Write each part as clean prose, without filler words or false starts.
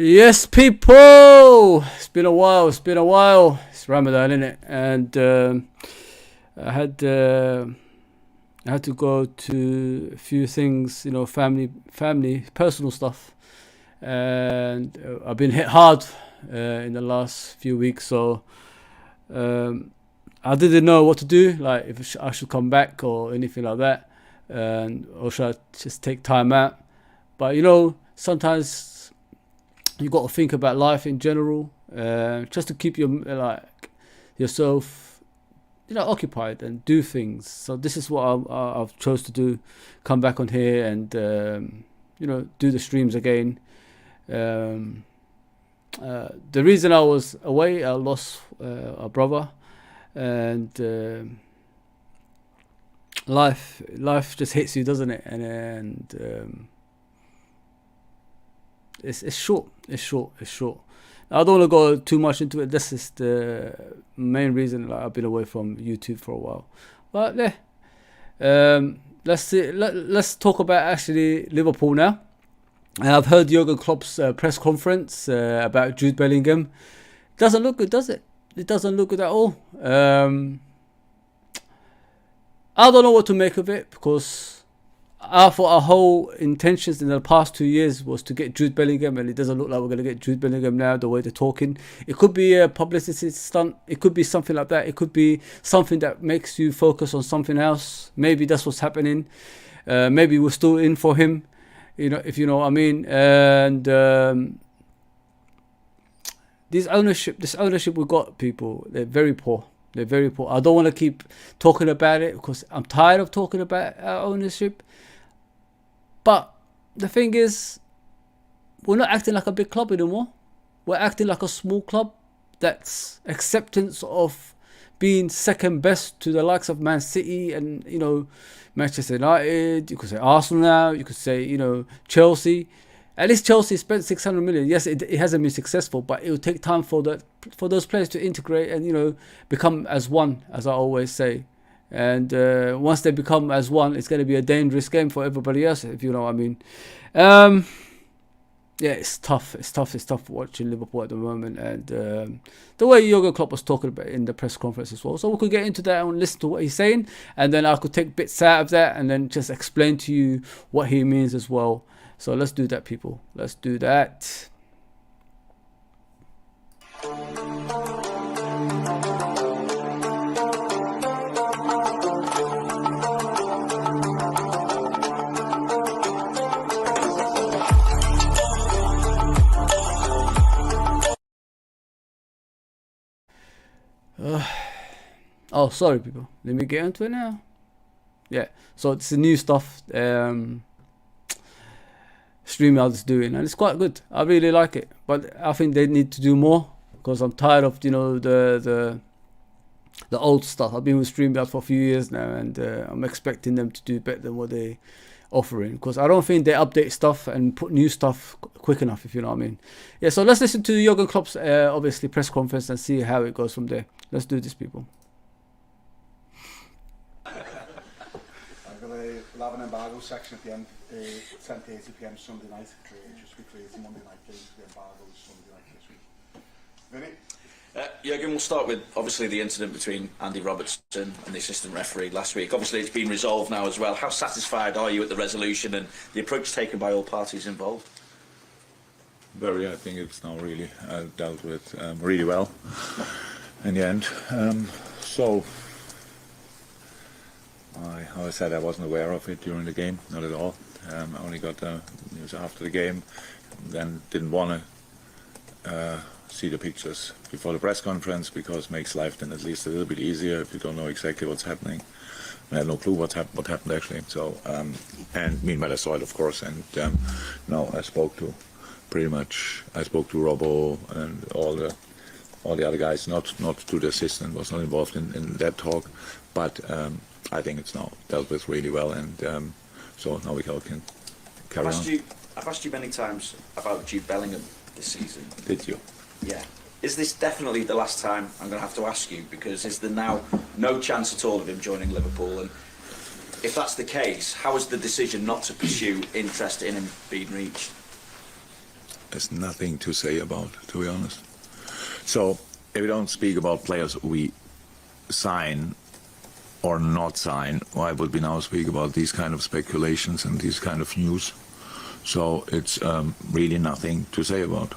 Yes, people! It's been a while, It's Ramadan, innit? And I had uh, I had to go to a few things, family, personal stuff. And I've been hit hard in the last few weeks, so um, I didn't know what to do, like if I should come back or anything like that, or should I just take time out. But sometimes you got to think about life in general, just to keep yourself, occupied and do things. So this is what I've chose to do: come back on here and do the streams again. Um, the reason I was away, I lost a brother, and life just hits you, doesn't it? And it's short. It's short. I don't want to go too much into it. This is the main reason, like, I've been away from YouTube for a while. But yeah, let's see. Let's talk about actually Liverpool now. And I've heard Jurgen Klopp's press conference about Jude Bellingham. Doesn't look good, does it? It doesn't look good at all. I don't know what to make of it, because I thought our whole intentions in the past 2 years was to get Jude Bellingham, and it doesn't look like we're going to get Jude Bellingham now, the way they're talking. It could be a publicity stunt. It could be something like that. It could be something that makes you focus on something else. Maybe that's what's happening. Maybe we're still in for him, if you know what I mean. And this ownership we got, people, they're very poor. They're very poor. I don't want to keep talking about it because I'm tired of talking about our ownership. But the thing is, we're not acting like a big club anymore. We're acting like a small club that's acceptance of being second best to the likes of Man City and, Manchester United. You could say Arsenal now. You could say, Chelsea. At least Chelsea spent 600 million. Yes, it hasn't been successful, but it will take time for those players to integrate and, become as one, as I always say. And once they become as one, it's going to be a dangerous game for everybody else, if you know what I mean. Yeah, it's tough. It's tough watching Liverpool at the moment. And the way Jurgen Klopp was talking about it in the press conference as well. So we could get into that and listen to what he's saying. And then I could take bits out of that and then just explain to you what he means as well. So let's do that, people. Let's do that. Oh, sorry, people. Let me get into it now. Yeah. So it's the new stuff. StreamYard is doing, and it's quite good. I really like it, but I think they need to do more, because I'm tired of the old stuff. I've been with StreamYard for a few years now, and I'm expecting them to do better than what they offering, because I don't think they update stuff and put new stuff quick enough, if you know what I mean. Yeah, so let's listen to Jurgen Klopp's obviously press conference and see how it goes from there. Let's do this, people. We'll have an embargo section at the end, 10 to 80 p.m. Sunday night. Just be clear, Monday night games, the embargo is Sunday night this week. Vinny? Jurgen, we'll start with obviously the incident between Andy Robertson and the assistant referee last week. Obviously, it's been resolved now as well. How satisfied are you at the resolution and the approach taken by all parties involved? Very. I think it's now really dealt with really well in the end. So. I said I wasn't aware of it during the game, not at all. I only got the news after the game, then didn't want to see the pictures before the press conference, because it makes life then at least a little bit easier if you don't know exactly what's happening. I had no clue what happened actually. So and meanwhile I saw it, of course, and no, I spoke to Robbo and all the other guys, not to the assistant, was not involved in that talk, but. I think it's now dealt with really well, and so now we can carry on. I've asked you many times about Jude Bellingham this season. Did you? Yeah. Is this definitely the last time I'm going to have to ask you? Because is there now no chance at all of him joining Liverpool? And if that's the case, how is the decision not to pursue interest in him being reached? there's nothing to say about, to be honest. So if we don't speak about players we sign or not sign, why would we now speak about these kind of speculations and these kind of news? So it's really nothing to say about.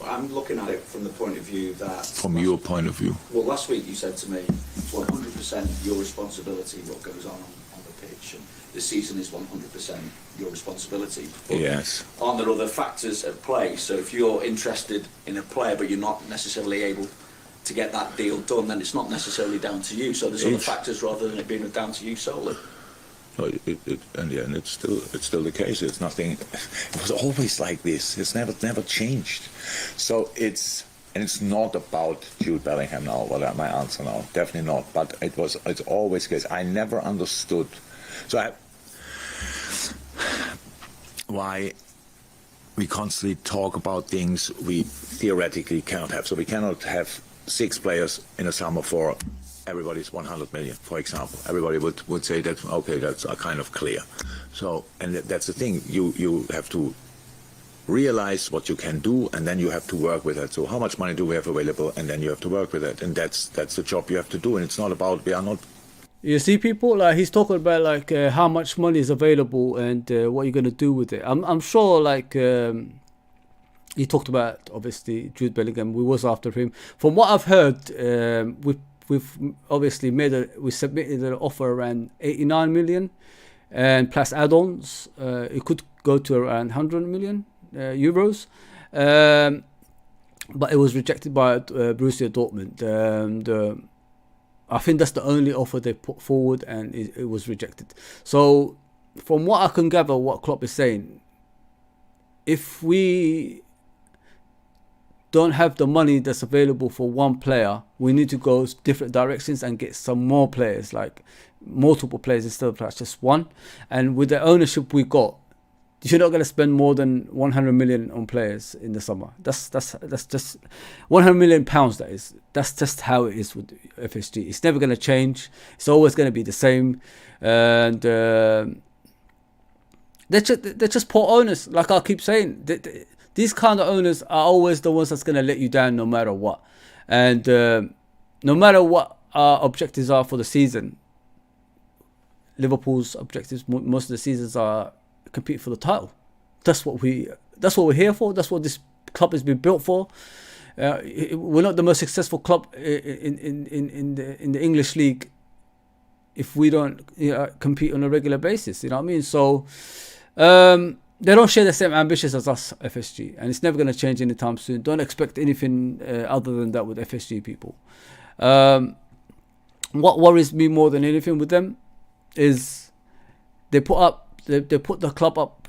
I'm looking at it from the point of view that... From your point of view. Well, last week you said to me, it's 100% your responsibility what goes on the pitch, and this season is 100% your responsibility. But yes. Aren't there other factors at play? So if you're interested in a player but you're not necessarily able to get that deal done, then it's not necessarily down to you. So there's other factors rather than it being down to you solely. No, and it's still the case. It's nothing. It was always like this. It's never changed. So it's not about Jude Bellingham now. Well, my answer now, definitely not. But it's always the case. I never understood. So why we constantly talk about things we theoretically cannot have. So we cannot have 6 players in a summer for everybody's 100 million, for example. Everybody would say that, okay, that's kind of clear. So, and that's the thing, you have to realize what you can do, and then you have to work with it. So how much money do we have available, and then you have to work with it, and that's the job you have to do, and it's not about, we are not... You see, people, like, he's talking about, like, how much money is available and what you're going to do with it. I'm sure, like... he talked about, obviously, Jude Bellingham. We was after him. From what I've heard, we've obviously we submitted an offer around 89 million, and plus add-ons, it could go to around 100 million euros. But it was rejected by Borussia Dortmund. I think that's the only offer they put forward, and it was rejected. So, from what I can gather, what Klopp is saying, if we don't have the money that's available for one player, we need to go different directions and get some more players, like multiple players instead of like just one. And with the ownership we got, you're not going to spend more than 100 million on players in the summer. That's just 100 million pounds. That is. That's just how it is with FSG. It's never going to change. It's always going to be the same. And they're just poor owners. Like I keep saying, these kind of owners are always the ones that's going to let you down no matter what. And no matter what our objectives are for the season, Liverpool's objectives most of the seasons are compete for the title. That's what we're here for. That's what this club has been built for. We're not the most successful club in the English league if we don't compete on a regular basis. You know what I mean? So they don't share the same ambitions as us, FSG, and it's never going to change anytime soon. Don't expect anything other than that with FSG people. What worries me more than anything with them is they put the club up,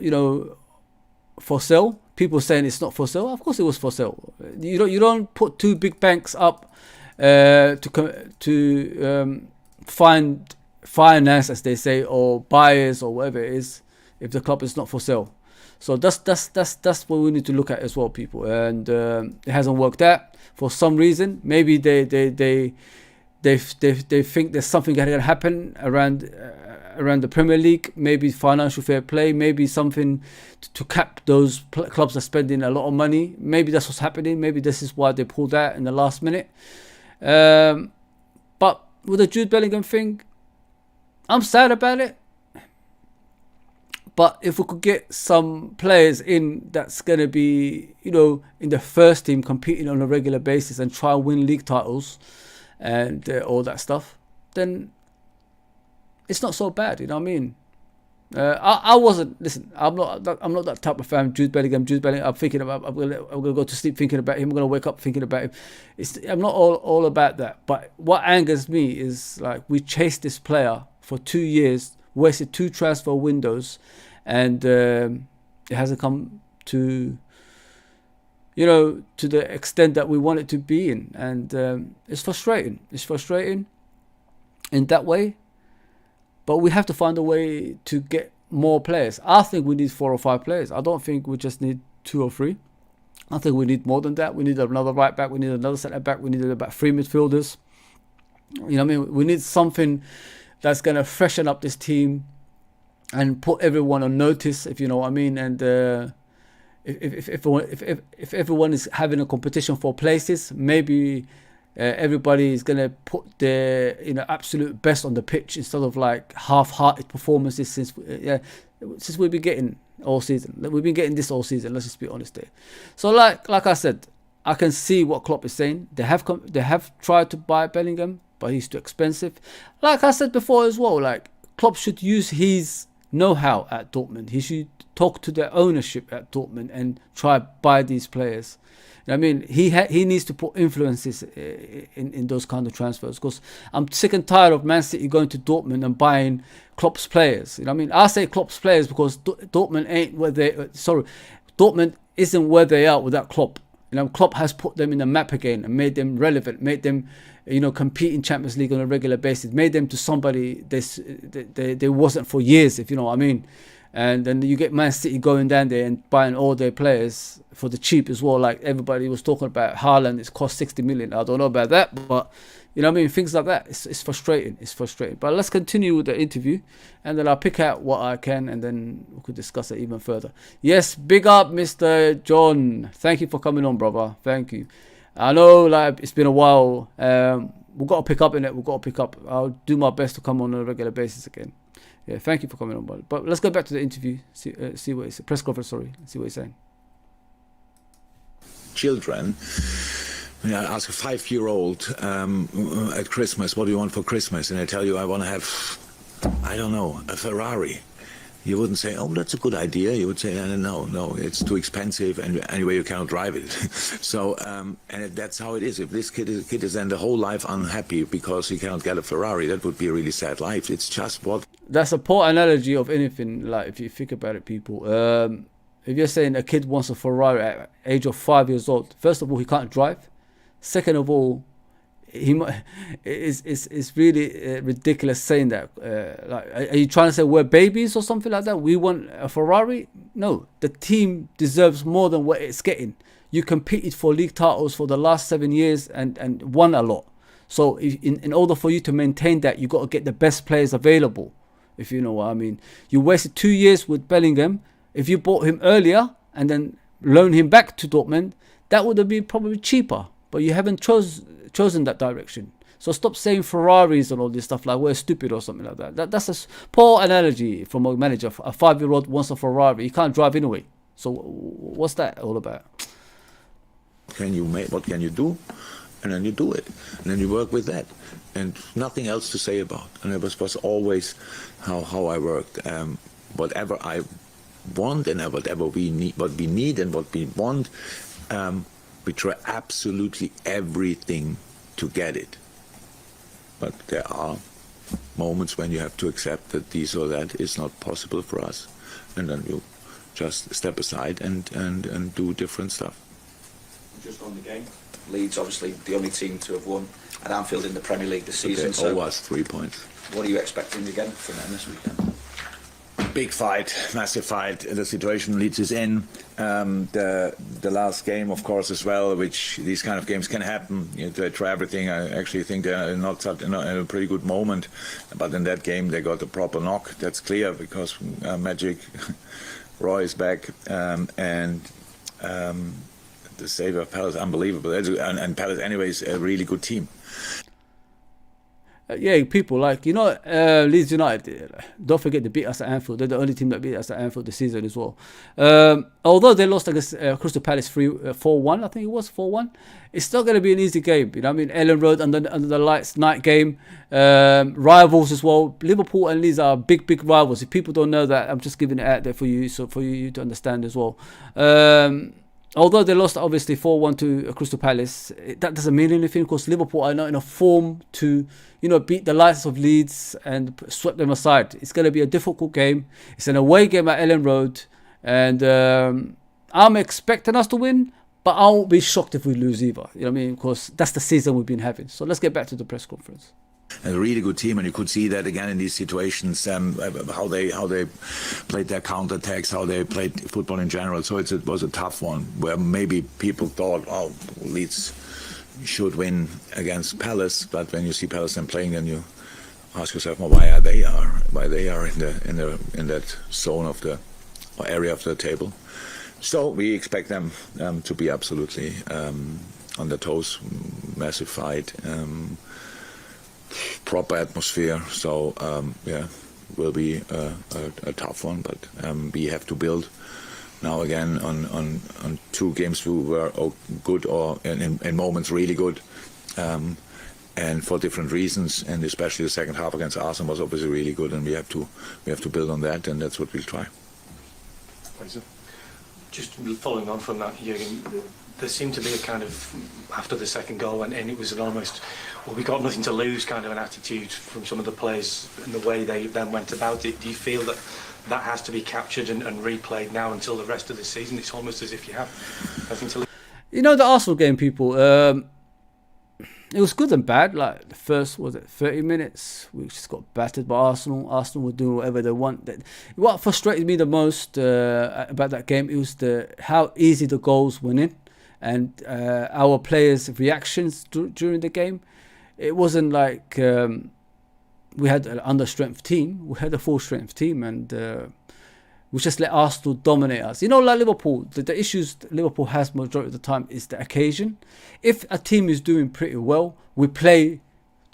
for sale. People saying it's not for sale. Of course, it was for sale. You don't put 2 big banks up to find finance, as they say, or buyers or whatever it is, if the club is not for sale. So that's what we need to look at as well, people. And it hasn't worked out for some reason. Maybe they think there's something going to happen around the Premier League. Maybe financial fair play. Maybe something to cap those clubs are spending a lot of money. Maybe that's what's happening. Maybe this is why they pulled out in the last minute. But with the Jude Bellingham thing, I'm sad about it. But if we could get some players in that's going to be, in the first team competing on a regular basis and try and win league titles and all that stuff, then it's not so bad. You know what I mean? I wasn't. Listen, I'm not that type of fan. Jude Bellingham. I'm thinking about. I'm gonna go to sleep thinking about him. I'm gonna wake up thinking about him. I'm not all about that. But what angers me is, like, we chased this player for 2 years, wasted 2 transfer windows, and it hasn't come to to the extent that we want it to be in. And it's frustrating. It's frustrating in that way. But we have to find a way to get more players. I think we need 4 or 5 players. I don't think we just need 2 or 3. I think we need more than that. We need another right back. We need another centre back. We need about 3 midfielders. You know what I mean? We need something that's going to freshen up this team and put everyone on notice, if you know what I mean. And if everyone is having a competition for places, maybe everybody is gonna put their absolute best on the pitch instead of like half-hearted performances since we've been getting all season. We've been getting this all season. Let's just be honest there. So like I said, I can see what Klopp is saying. They have tried to buy Bellingham, but he's too expensive. Like I said before as well, like Klopp should use his know-how at Dortmund. He should talk to the ownership at Dortmund and try buy these players. I mean, he needs to put influences in those kind of transfers, because I'm sick and tired of Man City going to Dortmund and buying Klopp's players. I mean, I say Klopp's players because Dortmund isn't where they are without Klopp. Klopp has put them in the map again and made them relevant, made them compete in Champions League on a regular basis, made them to somebody they wasn't for years, if you know what I mean. And then you get Man City going down there and buying all their players for the cheap as well. Like everybody was talking about Haaland, it's cost 60 million. I don't know about that, but things like that. It's frustrating. It's frustrating. But let's continue with the interview, and then I'll pick out what I can, and then we could discuss it even further. Yes, big up, Mr. John. Thank you for coming on, brother. Thank you. I know, like, it's been a while. We've got to pick up in it. We've got to pick up. I'll do my best to come on a regular basis again. Yeah, thank you for coming on, but let's go back to the interview. See what it's press conference. Sorry, see what he's saying. Children, when I ask a 5-year-old at Christmas, what do you want for Christmas? And they tell you, I want to have, I don't know, a Ferrari. You wouldn't say, oh, that's a good idea. You would say, no, it's too expensive, and anyway, you cannot drive it. So, and that's how it is. If this kid is then the whole life unhappy because he cannot get a Ferrari, that would be a really sad life. It's just what... That's a poor analogy of anything. Like, if you think about it, people. If you're saying a kid wants a Ferrari at the age of 5 years old, first of all, he can't drive. Second of all, it's really ridiculous saying that. Like, are you trying to say we're babies or something like that? We want a Ferrari? No, the team deserves more than what it's getting. You competed for league titles for the last 7 years and won a lot. So in order for you to maintain that, you got to get the best players available, if you know what I mean. You wasted 2 years with Bellingham. If you bought him earlier and then loaned him back to Dortmund, that would have been probably cheaper. But you haven't chosen that direction. So stop saying Ferraris and all this stuff like we're stupid or something like that. That's a poor analogy from a manager. A 5-year-old wants a Ferrari. He can't drive anyway. So what's that all about? What can you do? And then you do it. And then you work with that. And nothing else to say about. And it was always how I worked. Whatever I want and whatever we need and what we want, we try absolutely everything to get it. But there are moments when you have to accept that this or that is not possible for us. And then you just step aside and do different stuff. Just on the game, Leeds obviously the only team to have won at Anfield in the Premier League this season. So owe us 3 points. What are you expecting again from them this weekend? Big fight, massive fight. The situation Leeds is in. The last game, of course, as well, which these kind of games can happen. They try everything. I actually think they're not in a pretty good moment. But in that game, they got a proper knock. That's clear because Magic, Roy is back, and the savior of Palace, unbelievable. And Palace, anyways, a really good team. Yeah, people like, Leeds United, don't forget they beat us at Anfield. They're the only team that beat us at Anfield this season as well. Although they lost against Crystal Palace 4-1, I think it was 4-1, it's still going to be an easy game. You know what I mean? Ellen Road under the lights, night game, rivals as well. Liverpool and Leeds are big rivals. If people don't know that, I'm just giving it out there for you, so for you to understand as well. Although they lost obviously 4-1 to Crystal Palace, that doesn't mean anything because Liverpool are not in a form to, beat the likes of Leeds and sweep them aside. It's going to be a difficult game. It's an away game at Ellen Road, and I'm expecting us to win, but I won't be shocked if we lose either. You know what I mean? Because that's the season we've been having. So let's get back to the press conference. A really good team, and you could see that again in these situations, how they played their counterattacks, how they played football in general. So it was a tough one where maybe people thought, oh, Leeds should win against Palace, but when you see Palace then playing, then you ask yourself, well, why they are in that zone of the or area of the table. So we expect them to be absolutely on their toes, massive fight, proper atmosphere. So will be a tough one, but we have to build now again on 2 games who were good or in moments really good, and for different reasons, and especially the second half against Arsenal was obviously really good, and we have to build on that, and that's what we'll try. Just following on from that, Jürgen, there seemed to be a kind of, after the second goal went in, it was an almost, well, we got nothing to lose kind of an attitude from some of the players and the way they then went about it. Do you feel that that has to be captured and replayed now until the rest of the season? It's almost as if you have nothing to lose. You know, the Arsenal game, people, it was good and bad. Like the first, 30 minutes, we just got battered by Arsenal. Arsenal were doing whatever they want. What frustrated me the most about that game, it was how easy the goals went in, and our players' reactions during the game. It wasn't like we had an under-strength team. We had a full-strength team, and we just let Arsenal dominate us. You know, like Liverpool, the issues Liverpool has majority of the time is the occasion. If a team is doing pretty well, we play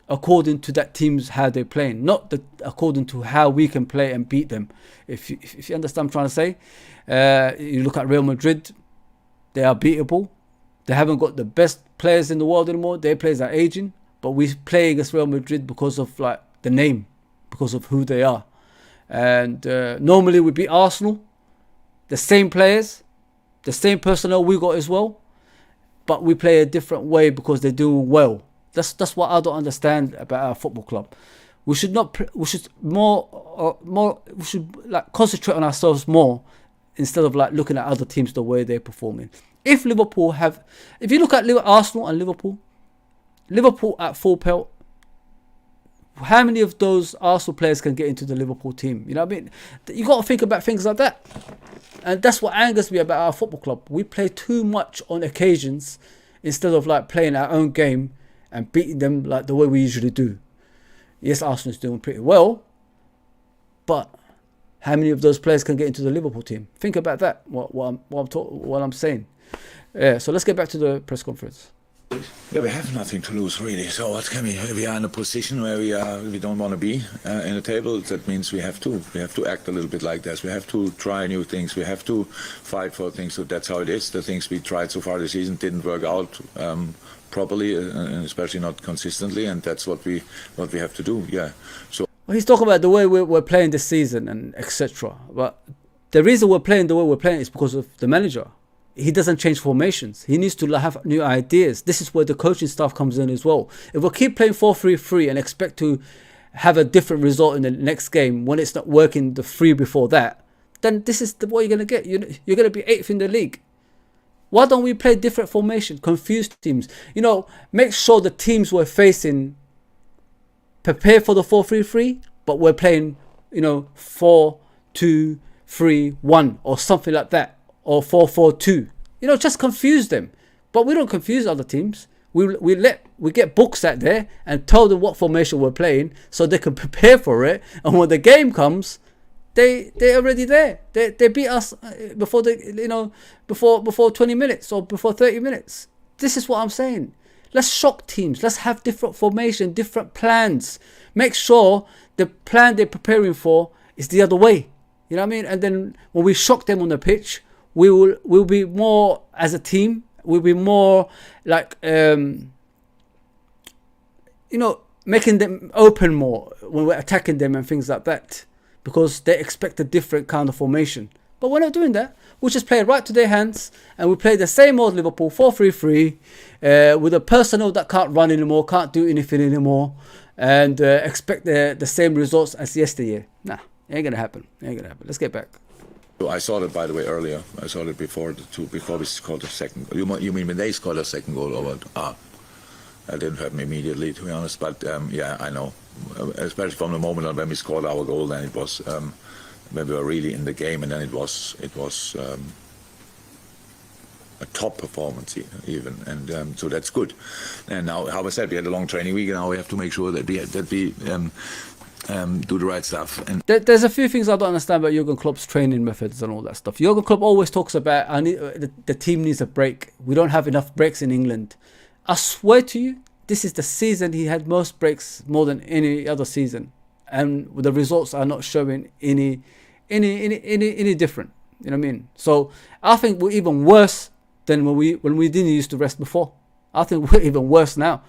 according to that team's how they're playing, not according to how we can play and beat them. If you understand what I'm trying to say, you look at Real Madrid, they are beatable. They haven't got the best players in the world anymore. Their players are aging, but we play against Real Madrid because of like the name, because of who they are. And normally we beat Arsenal, the same players, the same personnel we got as well, but we play a different way because they're doing well. That's what I don't understand about our football club. We should not. We should more. We should like concentrate on ourselves more instead of like looking at other teams the way they're performing. If you look at Arsenal and Liverpool at full pelt, how many of those Arsenal players can get into the Liverpool team? You know what I mean? You got to think about things like that. And that's what angers me about our football club. We play too much on occasions instead of like playing our own game and beating them like the way we usually do. Yes, Arsenal's doing pretty well, but how many of those players can get into the Liverpool team? Think about that. What I'm saying. Yeah. So let's get back to the press conference. Yeah, we have nothing to lose really. So what can we are in a position where we don't want to be in the table. That means we have to act a little bit like this. We have to try new things. We have to fight for things. So that's how it is. The things we tried so far this season didn't work out properly, and especially not consistently. And that's what we have to do. Yeah. So well, he's talking about the way we're playing this season and etc. But the reason we're playing the way we're playing is because of the manager. He doesn't change formations. He needs to have new ideas. This is where the coaching staff comes in as well. If we keep playing 4-3-3 and expect to have a different result in the next game when it's not working the 3 before that, then this is what you're going to get. You're going to be 8th in the league. Why don't we play different formation, confuse teams? You know, make sure the teams we're facing prepare for the 4-3-3, but we're playing, 4-2-3-1 or something like that. Or 4-4-2, just confuse them. But we don't confuse other teams. We get books out there and tell them what formation we're playing so they can prepare for it. And when the game comes, they're already there. They beat us before before 20 minutes or before 30 minutes. This is what I'm saying. Let's shock teams. Let's have different formation, different plans. Make sure the plan they're preparing for is the other way. You know what I mean? And then when we shock them on the pitch, we'll be more as a team. We'll be more like making them open more when we're attacking them and things like that, because they expect a different kind of formation. But we're not doing that. We just play right to their hands, and we play the same old Liverpool 4-3-3 with a personnel that can't run anymore, can't do anything anymore, and expect the same results as yesteryear. Nah, ain't gonna happen. Let's get back. I saw that, by the way, earlier. I saw it before we scored the second goal. You mean when they scored a second goal? Or what? That didn't happen immediately, to be honest. But yeah, I know. Especially from the moment when we scored our goal, then it was when we were really in the game, and then it was a top performance even, and so that's good. And now, how I said, we had a long training week, and now we have to make sure that we do the right stuff. And There's a few things I don't understand about Jurgen Klopp's training methods and all that stuff. Jurgen Klopp always talks about the team needs a break. We don't have enough breaks in England. I swear to you, this is the season he had most breaks, more than any other season, and the results are not showing any different. You know what I mean? So I think we're even worse than when we didn't used to rest before. I think we're even worse now.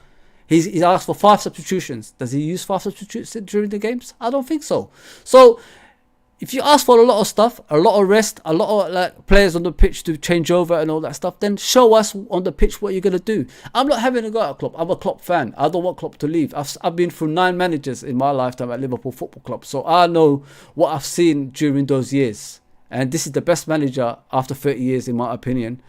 He's asked for 5 substitutions. Does he use 5 substitutions during the games? I don't think so. So if you ask for a lot of stuff, a lot of rest, a lot of players on the pitch to change over and all that stuff, then show us on the pitch what you're going to do. I'm not having a go at Klopp. I'm a Klopp fan. I don't want Klopp to leave. I've been through 9 managers in my lifetime at Liverpool Football Club. So I know what I've seen during those years. And this is the best manager after 30 years, in my opinion.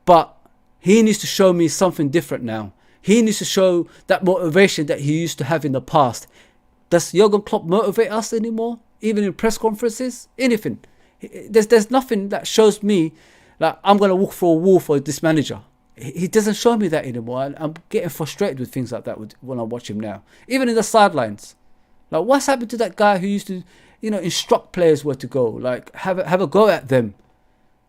But he needs to show me something different now. He needs to show that motivation that he used to have in the past. Does Jurgen Klopp motivate us anymore? Even in press conferences? Anything. There's nothing that shows me like I'm going to walk through a wall for this manager. He doesn't show me that anymore. And I'm getting frustrated with things like that when I watch him now. Even in the sidelines. Like, what's happened to that guy who used to, instruct players where to go? Like, have a go at them.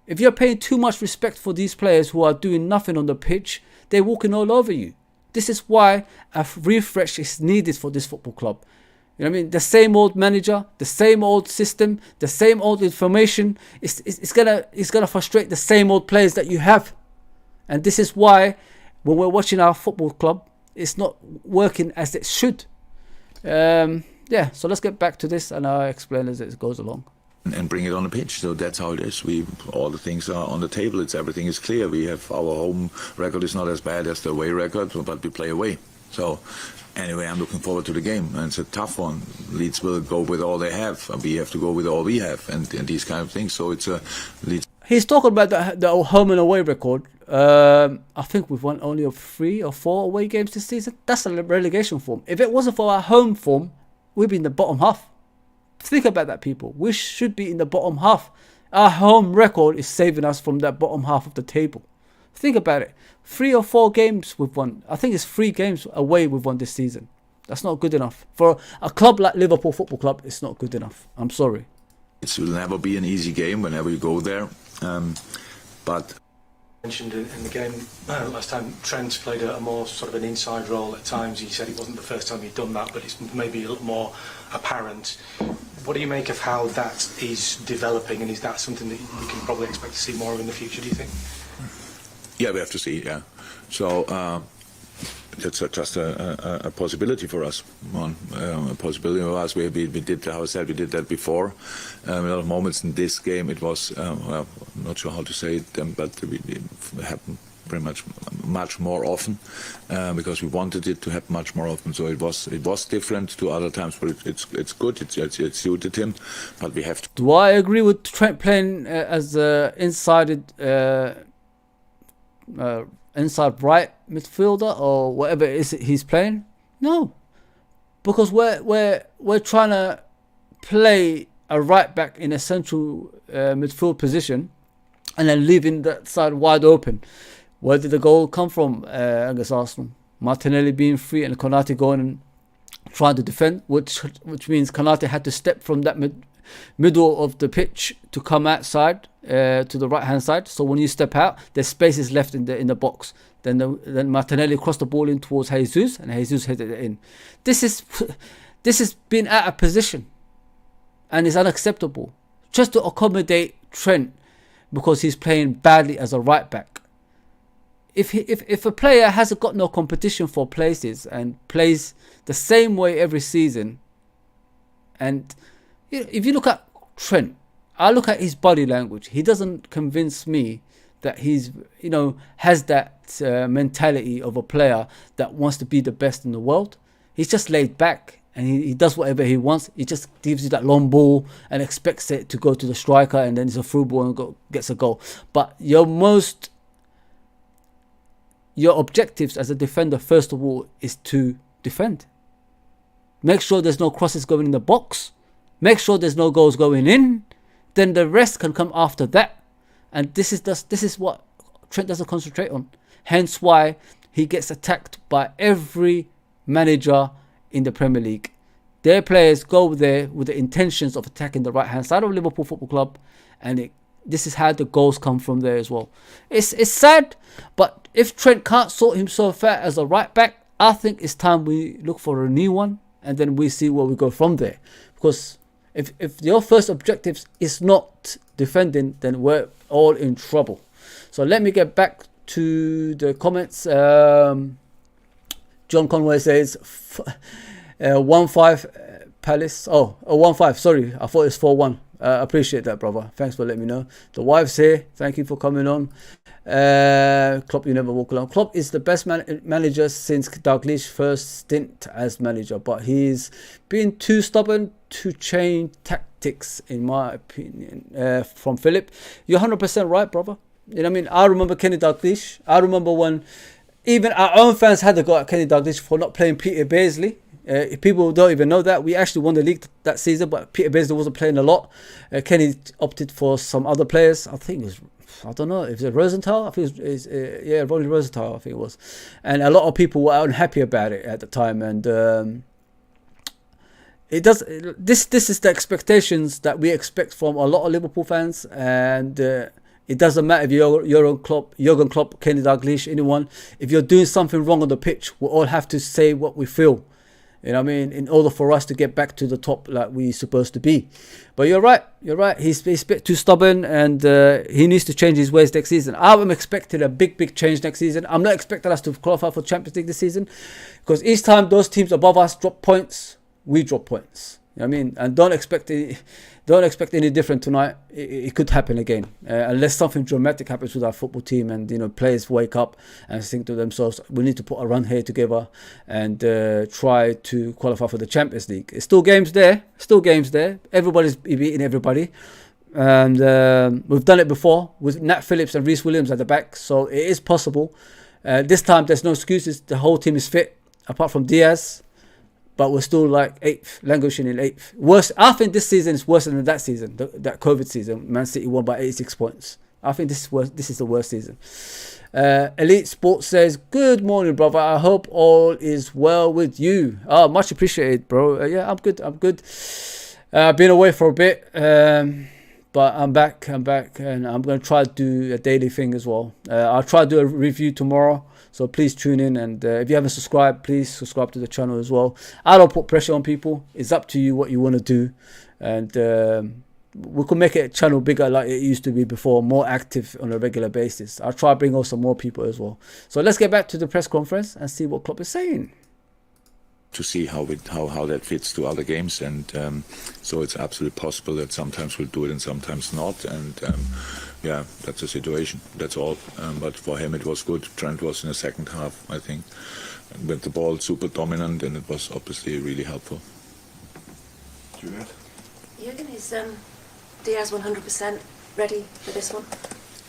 If you're paying too much respect for these players who are doing nothing on the pitch, they're walking all over you. This is why a refresh is needed for this football club. You know what I mean? The same old manager, the same old system, the same old information. It's gonna frustrate the same old players that you have. And this is why when we're watching our football club, it's not working as it should. So let's get back to this and I'll explain as it goes along. And bring it on the pitch. So that's how it is. All the things are on the table. Everything is clear. We have our home record is not as bad as the away record, but we play away. So anyway, I'm looking forward to the game, and it's a tough one. Leeds will go with all they have. We have to go with all we have, and these kind of things. So it's a Leeds. He's talking about the home and away record. I think we've won only 3 or 4 away games this season. That's a relegation form. If it wasn't for our home form, we'd be in the bottom half. Think about that, people. We should be in the bottom half. Our home record is saving us from that bottom half of the table. Think about it. 3 or 4 games we've won. I think it's 3 games away we've won this season. That's not good enough. For a club like Liverpool Football Club, it's not good enough. I'm sorry. It will never be an easy game whenever you go there. But mentioned in the game last time, Trent's played a more sort of an inside role at times. He said it wasn't the first time he'd done that, but it's maybe a little more apparent. What do you make of how that is developing, and is that something that we can probably expect to see more of in the future, do you think? Yeah, we have to see, yeah. So that's just a possibility for us. A possibility for us. We did, how I said, we did that before. A lot of moments in this game, it was, I'm not sure how to say it, but it happened pretty much more often because we wanted it to happen much more often. So it was different to other times, but it's good. It suited him, but we have to. Do I agree with Trent playing as inside right midfielder or whatever it is he's playing? No, because we're trying to play a right back in a central midfield position and then leaving that side wide open. Where did the goal come from against Arsenal? Martinelli being free and Konate going and trying to defend, which means Konate had to step from that middle of the pitch to come outside to the right hand side. So when you step out, there's spaces left in the box. Then Martinelli crossed the ball in towards Jesus, and Jesus headed it in. This has been out of position, and it's unacceptable. Just to accommodate Trent because he's playing badly as a right back. If a player hasn't got no competition for places and plays the same way every season, and if you look at Trent, I look at his body language. He doesn't convince me that he's has that mentality of a player that wants to be the best in the world. He's just laid back and he does whatever he wants. He just gives you that long ball and expects it to go to the striker, and then it's a through ball and gets a goal. But your objectives as a defender, first of all, is to defend. Make sure there's no crosses going in the box. Make sure there's no goals going in. Then the rest can come after that. And this is what Trent doesn't concentrate on. Hence why he gets attacked by every manager in the Premier League. their players go there with the intentions of attacking the right-hand side of Liverpool Football Club, and this is how the goals come from there as well. It's sad, but if Trent can't sort himself out as a right back, I think it's time we look for a new one, and then we see where we go from there. Because if your first objective is not defending, then we're all in trouble. So let me get back to the comments. John Conway says 1-5 Palace. Oh, 1-5. Sorry, I thought it's 4-1. Appreciate that, brother. Thanks for letting me know. The wife's here. Thank you for coming on. Klopp, you never walk alone. Klopp is the best manager since Dalglish's first stint as manager, but he's been too stubborn to change tactics, in my opinion. From Philip, you're 100% right, brother. You know what I mean? I remember Kenny Dalglish. I remember when even our own fans had to go at Kenny Dalglish for not playing Peter Beardsley. People don't even know that we actually won the league that season, but Peter Beardsley wasn't playing a lot. Kenny opted for some other players. I think it was, I don't know, if it was Rosenthal. I think it was, yeah, Ronnie Rosenthal, I think it was. And a lot of people were unhappy about it at the time. And it does. This is the expectations that we expect from a lot of Liverpool fans, and it doesn't matter if you're Jurgen Klopp, Kenny Dalglish, anyone. If you're doing something wrong on the pitch, we all have to say what we feel. You know what I mean? In order for us to get back to the top like we're supposed to be. But you're right. He's a bit too stubborn, and he needs to change his ways next season. I'm expecting a big change next season. I'm not expecting us to qualify for Champions League this season, because each time those teams above us drop points, we drop points. You know what I mean? And don't expect any different tonight. It could happen again, unless something dramatic happens with our football team, and players wake up and think to themselves, we need to put a run here together and try to qualify for the Champions League. It's still games there. Everybody's beating everybody, and we've done it before with Nat Phillips and Reece Williams at the back, so it is possible. This time there's no excuses. The whole team is fit apart from Diaz. But we're still like 8th, languishing in 8th. Worse, I think this season is worse than that season, that COVID season. Man City won by 86 points. I think this is the worst season. Elite Sports says, good morning, brother. I hope all is well with you. Oh, much appreciated, bro. Yeah, I'm good. I've been away for a bit, but I'm back, and I'm going to try to do a daily thing as well. I'll try to do a review tomorrow. So please tune in, and if you haven't subscribed, please subscribe to the channel as well. I don't put pressure on people. It's up to you what you want to do, and we could make it a channel bigger like it used to be before, more active on a regular basis. I'll try to bring on some more people as well. So let's get back to the press conference and see what Klopp is saying. To see how that fits to other games, and so it's absolutely possible that sometimes we'll do it and sometimes not, and yeah, that's the situation. That's all. But for him, it was good. Trent was in the second half, I think, with the ball super dominant, and it was obviously really helpful. Jude? Jurgen, is Diaz 100% ready for this one?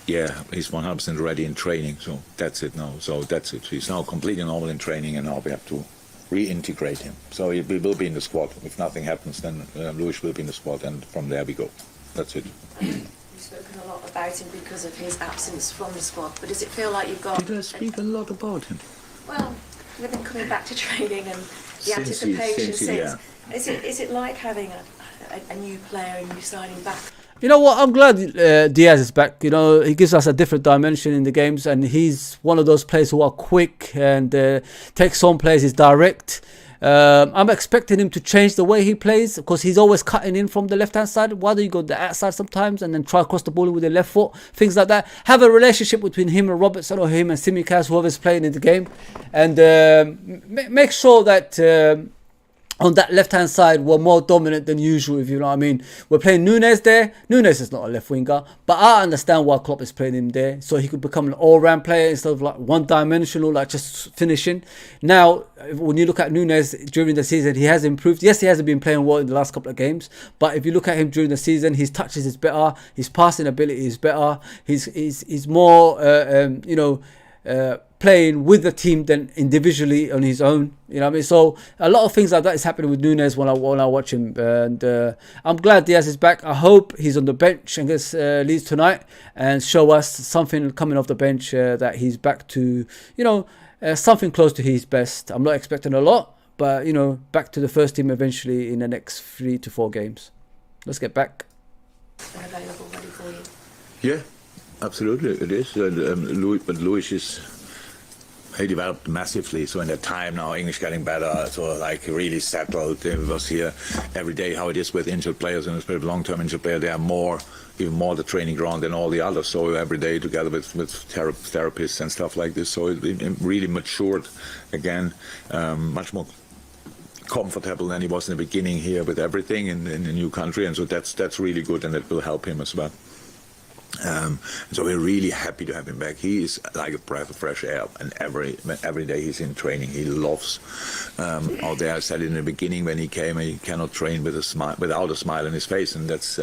Yeah, he's 100% ready in training, so that's it now. So that's it. He's now completely normal in training, and now we have to reintegrate him. So he will be in the squad. If nothing happens, then Luis will be in the squad, and from there we go. That's it. You've spoken a lot about him because of his absence from the squad, but does it feel like you've got... Did I speak a lot about him? Well, with him coming back to training and the Since anticipation since... yeah. Is it like having a new player and you signing back? You know what? I'm glad Diaz is back. He gives us a different dimension in the games, and he's one of those players who are quick and takes on plays, is direct. I'm expecting him to change the way he plays, because he's always cutting in from the left-hand side. Why do you go the outside sometimes and then try to cross the ball with the left foot? Things like that. Have a relationship between him and Robertson, or him and Simicast, whoever's playing in the game, and make sure that... on that left-hand side, we're more dominant than usual, if you know what I mean. We're playing Nunes there. Nunes is not a left winger, but I understand why Klopp is playing him there, so he could become an all-round player instead of like one-dimensional, like just finishing. Now, when you look at Nunes during the season, he has improved. Yes, he hasn't been playing well in the last couple of games, but if you look at him during the season, his touches is better, his passing ability is better, he's more, playing with the team than individually on his own. You know what I mean? So a lot of things like that is happening with Nunes when I watch him, and I'm glad Diaz is back. I hope he's on the bench against Leeds tonight and show us something coming off the bench, that he's back to something close to his best. I'm not expecting a lot, but you know, back to the first team eventually in the next 3 to 4 games. Let's get back. And available, ready for you. Yeah, absolutely, it is. Louis is. He developed massively, so in that time now English getting better, so like really settled. It was here every day how it is with injured players, and especially long-term injured players, they are even more the training ground than all the others. So every day together with therapists and stuff like this, so it really matured again, much more comfortable than he was in the beginning here with everything in a new country, and so that's really good, and it will help him as well. So we're really happy to have him back. He is like a breath of fresh air, and every day he's in training. He loves out there. I said in the beginning when he came, he cannot train with a smile, without a smile on his face, and that's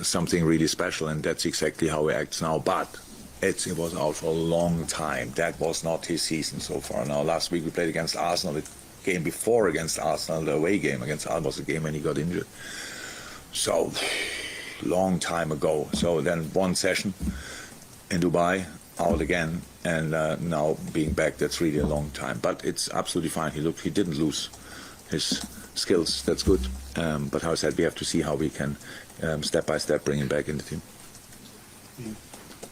something really special, and that's exactly how he acts now. But it was out for a long time. That was not his season so far. Now last week we played against Arsenal. The game before against Arsenal, the away game against Arsenal, was the game when he got injured. So long time ago. So then one session in Dubai, out again, and now being back, that's really a long time. But it's absolutely fine. He didn't lose his skills. That's good. But how I said, we have to see how we can step by step bring him back in the team.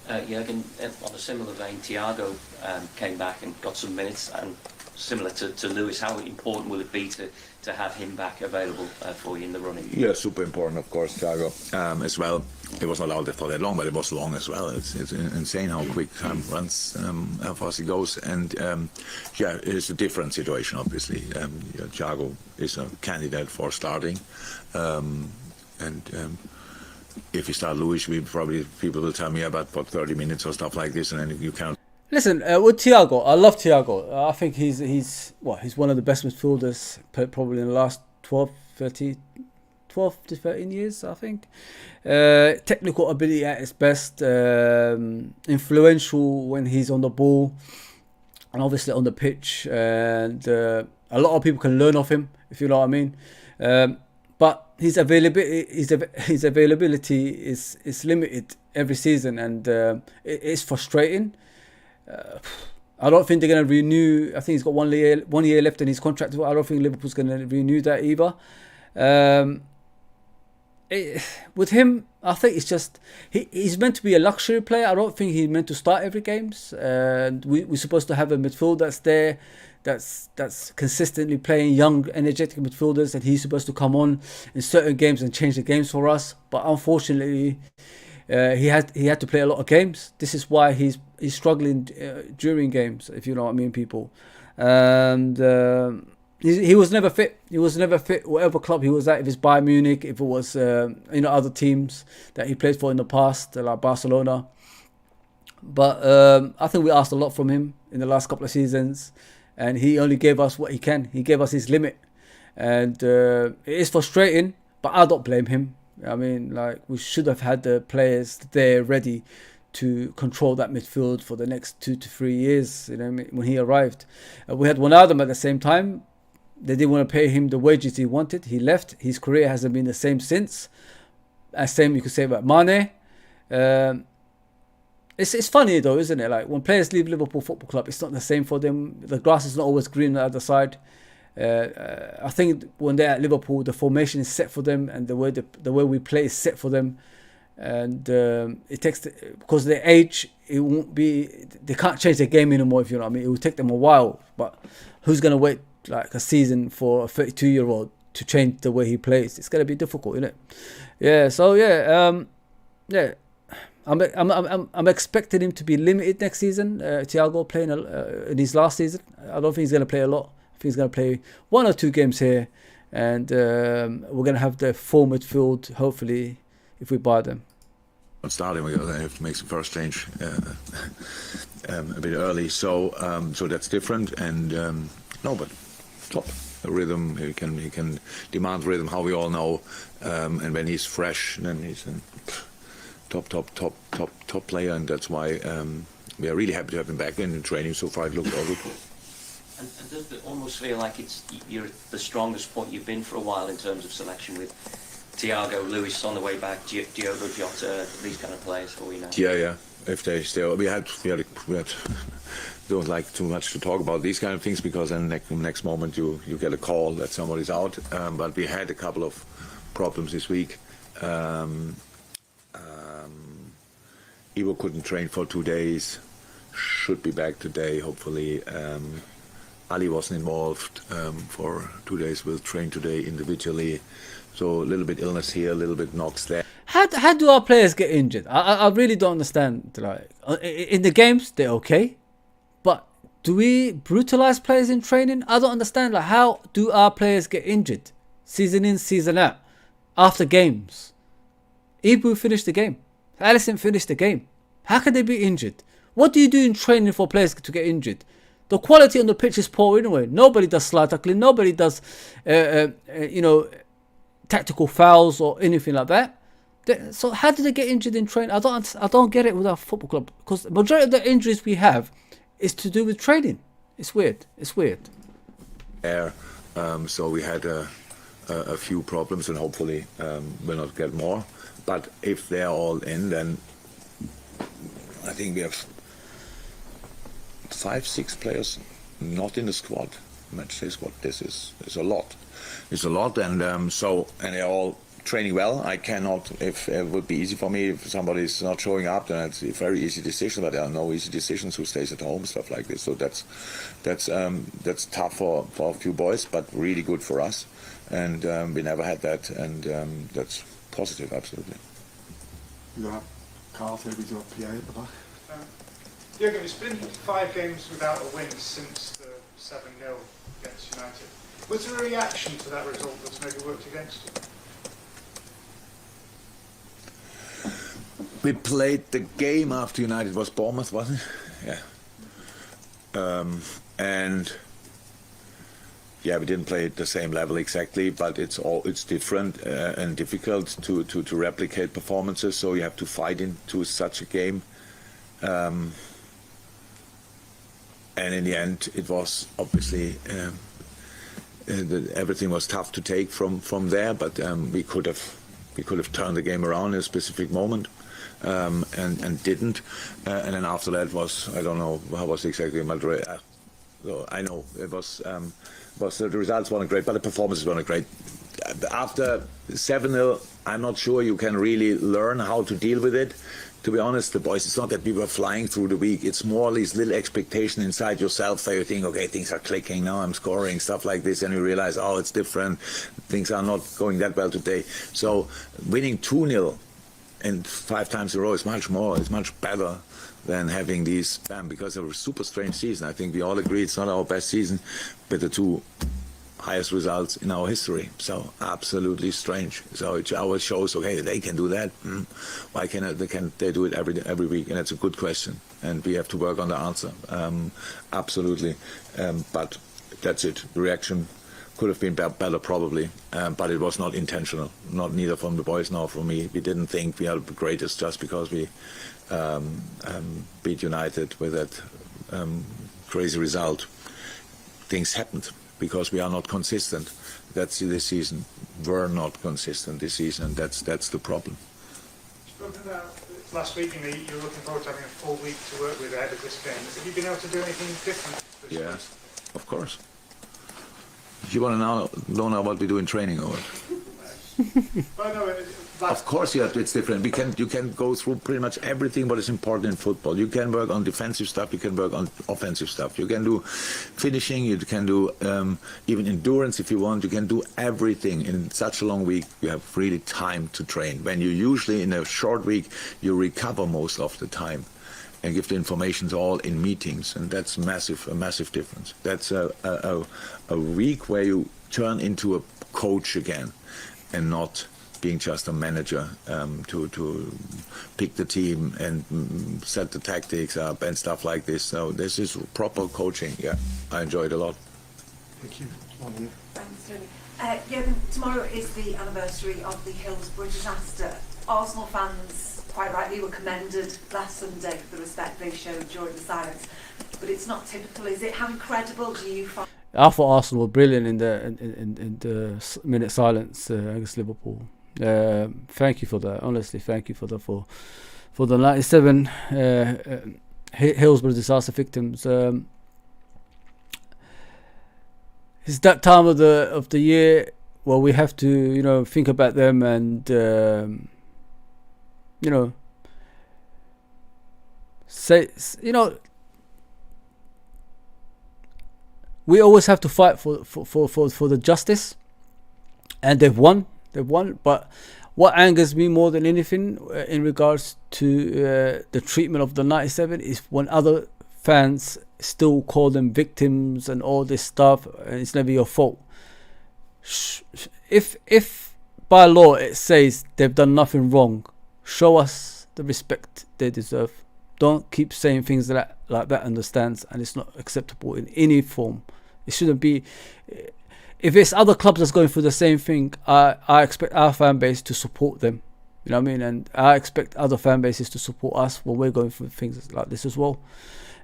Jürgen, on a similar vein, Thiago came back and got some minutes, and similar to Lewis, how important will it be to have him back available for you in the running? Yeah, super important, of course, Thiago, as well. It was not allowed for that long, but it was long as well. It's insane how quick time runs, how fast it goes. And yeah, it's a different situation, obviously. Thiago is a candidate for starting. If you start Luis, people will tell me about 30 minutes or stuff like this, and then you cannot. Listen, with Thiago, I love Thiago. I think he's one of the best midfielders probably in the last 12 to 13 years, I think. Technical ability at its best, influential when he's on the ball, and obviously on the pitch. And a lot of people can learn off him, if you know what I mean. But his availability is limited every season, and it's frustrating. I don't think they're going to renew. I think he's got 1 year left in his contract. I don't think Liverpool's going to renew that either. With him, I think it's just he's meant to be a luxury player. I don't think he's meant to start every games. We're supposed to have a midfield that's there, that's consistently playing young, energetic midfielders, and he's supposed to come on in certain games and change the games for us. But unfortunately, he had to play a lot of games. This is why he's struggling during games, if you know what I mean, people. And he was never fit. He was never fit, whatever club he was at. If it's Bayern Munich, if it was other teams that he played for in the past, like Barcelona. But I think we asked a lot from him in the last couple of seasons, and he only gave us what he can. He gave us his limit, and it is frustrating. But I don't blame him. I mean, like, we should have had the players there ready to control that midfield for the next 2 to 3 years. You know, when he arrived, we had Wijnaldum at the same time. They didn't want to pay him the wages he wanted. He left. His career hasn't been the same since. Same you could say about Mane. It's funny though, isn't it? Like when players leave Liverpool Football Club, it's not the same for them. The grass is not always green on the other side. I think when they're at Liverpool, the formation is set for them, and the way we play is set for them. And it takes because of their age, it won't be. They can't change their game anymore. If you know what I mean, it will take them a while. But who's gonna wait like a season for a 32-year-old to change the way he plays? It's gonna be difficult, isn't it? Yeah. So yeah. Yeah. I'm expecting him to be limited next season. Thiago playing in his last season. I don't think he's gonna play a lot. I think he's going to play 1 or 2 games here, and we're going to have the full midfield, hopefully, if we buy them. Starting, we have to make some first change a bit early, so that's different. And no, but top rhythm. He can demand rhythm, how we all know. And when he's fresh, then he's a top player, and that's why we are really happy to have him back in training. So far, it looked all good. And does it almost feel like you're at the strongest point you've been for a while in terms of selection with Thiago, Lewis on the way back, Diogo Jota, these kind of players for you know. Yeah. If they still, we had don't like too much to talk about these kind of things because then next moment you get a call that somebody's out. But we had a couple of problems this week. Ivo couldn't train for 2 days. Should be back today, hopefully. Ali wasn't involved for 2 days. We'll train today individually. So a little bit illness here, a little bit knocks there. How do our players get injured? I really don't understand. Like in the games, they're okay, but do we brutalize players in training? I don't understand. Like, how do our players get injured, season in, season out, after games? Ibu finished the game. Alisson finished the game. How can they be injured? What do you do in training for players to get injured? The quality on the pitch is poor anyway. Nobody does slide tackling. Nobody does, tactical fouls or anything like that. So how do they get injured in training? I don't get it with our football club, because the majority of the injuries we have is to do with training. It's weird. So we had a few problems, and hopefully we'll not get more. But if they're all in, then I think we have 5-6 players not in the squad, matchday squad. This is a lot. It's a lot, and and they're all training well. I cannot. If it would be easy for me, if somebody's not showing up, then it's a very easy decision. But there are no easy decisions. Who stays at home, stuff like this. So that's tough for a few boys, but really good for us. And we never had that, and that's positive, absolutely. You got Carl here, we do a PA at the back. Jürgen, it's been 5 games without a win since the 7-0 against United. Was there a reaction to that result that's maybe worked against you? We played the game after United was Bournemouth, wasn't it? Yeah. And yeah, we didn't play at the same level exactly, but it's different and difficult to replicate performances. So you have to fight into such a game. And in the end, it was obviously everything was tough to take from there. But we could have turned the game around in a specific moment. And didn't, and then after that was, I don't know how was exactly Madrid. So I know it was the results weren't great, but the performances weren't great. After 7-0, I'm not sure you can really learn how to deal with it. To be honest, the boys, it's not that we were flying through the week. It's more these little expectation inside yourself that you think, okay, things are clicking now, I'm scoring, stuff like this, and you realize, oh, it's different. Things are not going that well today. So winning 2-0 and 5 times in a row is much more. It's much better than having these, because of a super strange season. I think we all agree it's not our best season, but the 2 highest results in our history. So absolutely strange. So it always shows, okay, they can do that. Why can't they do it every week? And it's a good question, and we have to work on the answer. Absolutely, but that's it. The reaction could have been better probably, but it was not intentional. Not neither from the boys nor from me. We didn't think we are the greatest just because we beat United with that crazy result. Things happened because we are not consistent. That's this season. We're not consistent this season, and that's the problem. Spoken about last week, you were looking forward to having a full week to work with ahead of this game. Have you been able to do anything different this week? Yeah, of course. You want to know what we do in training, or what? Well, no, Of course, it's different. You can go through pretty much everything what is important in football. You can work on defensive stuff. You can work on offensive stuff. You can do finishing. You can do even endurance if you want. You can do everything in such a long week. You have really time to train. When you usually in a short week, you recover most of the time and give the information all in meetings, and that's a massive difference. That's a week where you turn into a coach again, and not being just a manager to pick the team and set the tactics up and stuff like this. So this is proper coaching. Yeah, I enjoyed it a lot. Thank you. On you. Thanks, Tony. Jürgen, tomorrow is the anniversary of the Hillsborough disaster. Arsenal fans, quite rightly, were commended last Sunday for the respect they showed during the silence. But it's not typical, is it? How incredible do you find? I thought Arsenal were brilliant in the minute silence against Liverpool. Thank you for that. Honestly, thank you for the for the 97 Hillsborough disaster victims. It's that time of the year where we have to think about them and say we always have to fight for the justice, and they've won. But what angers me more than anything in regards to the treatment of the 97 is when other fans still call them victims and all this stuff, and it's never your fault. If by law it says they've done nothing wrong, show us the respect they deserve. Don't keep saying things like that, understands, and it's not acceptable in any form. It shouldn't be. If it's other clubs that's going through the same thing, I expect our fan base to support them. You know what I mean? And I expect other fan bases to support us when we're going through things like this as well.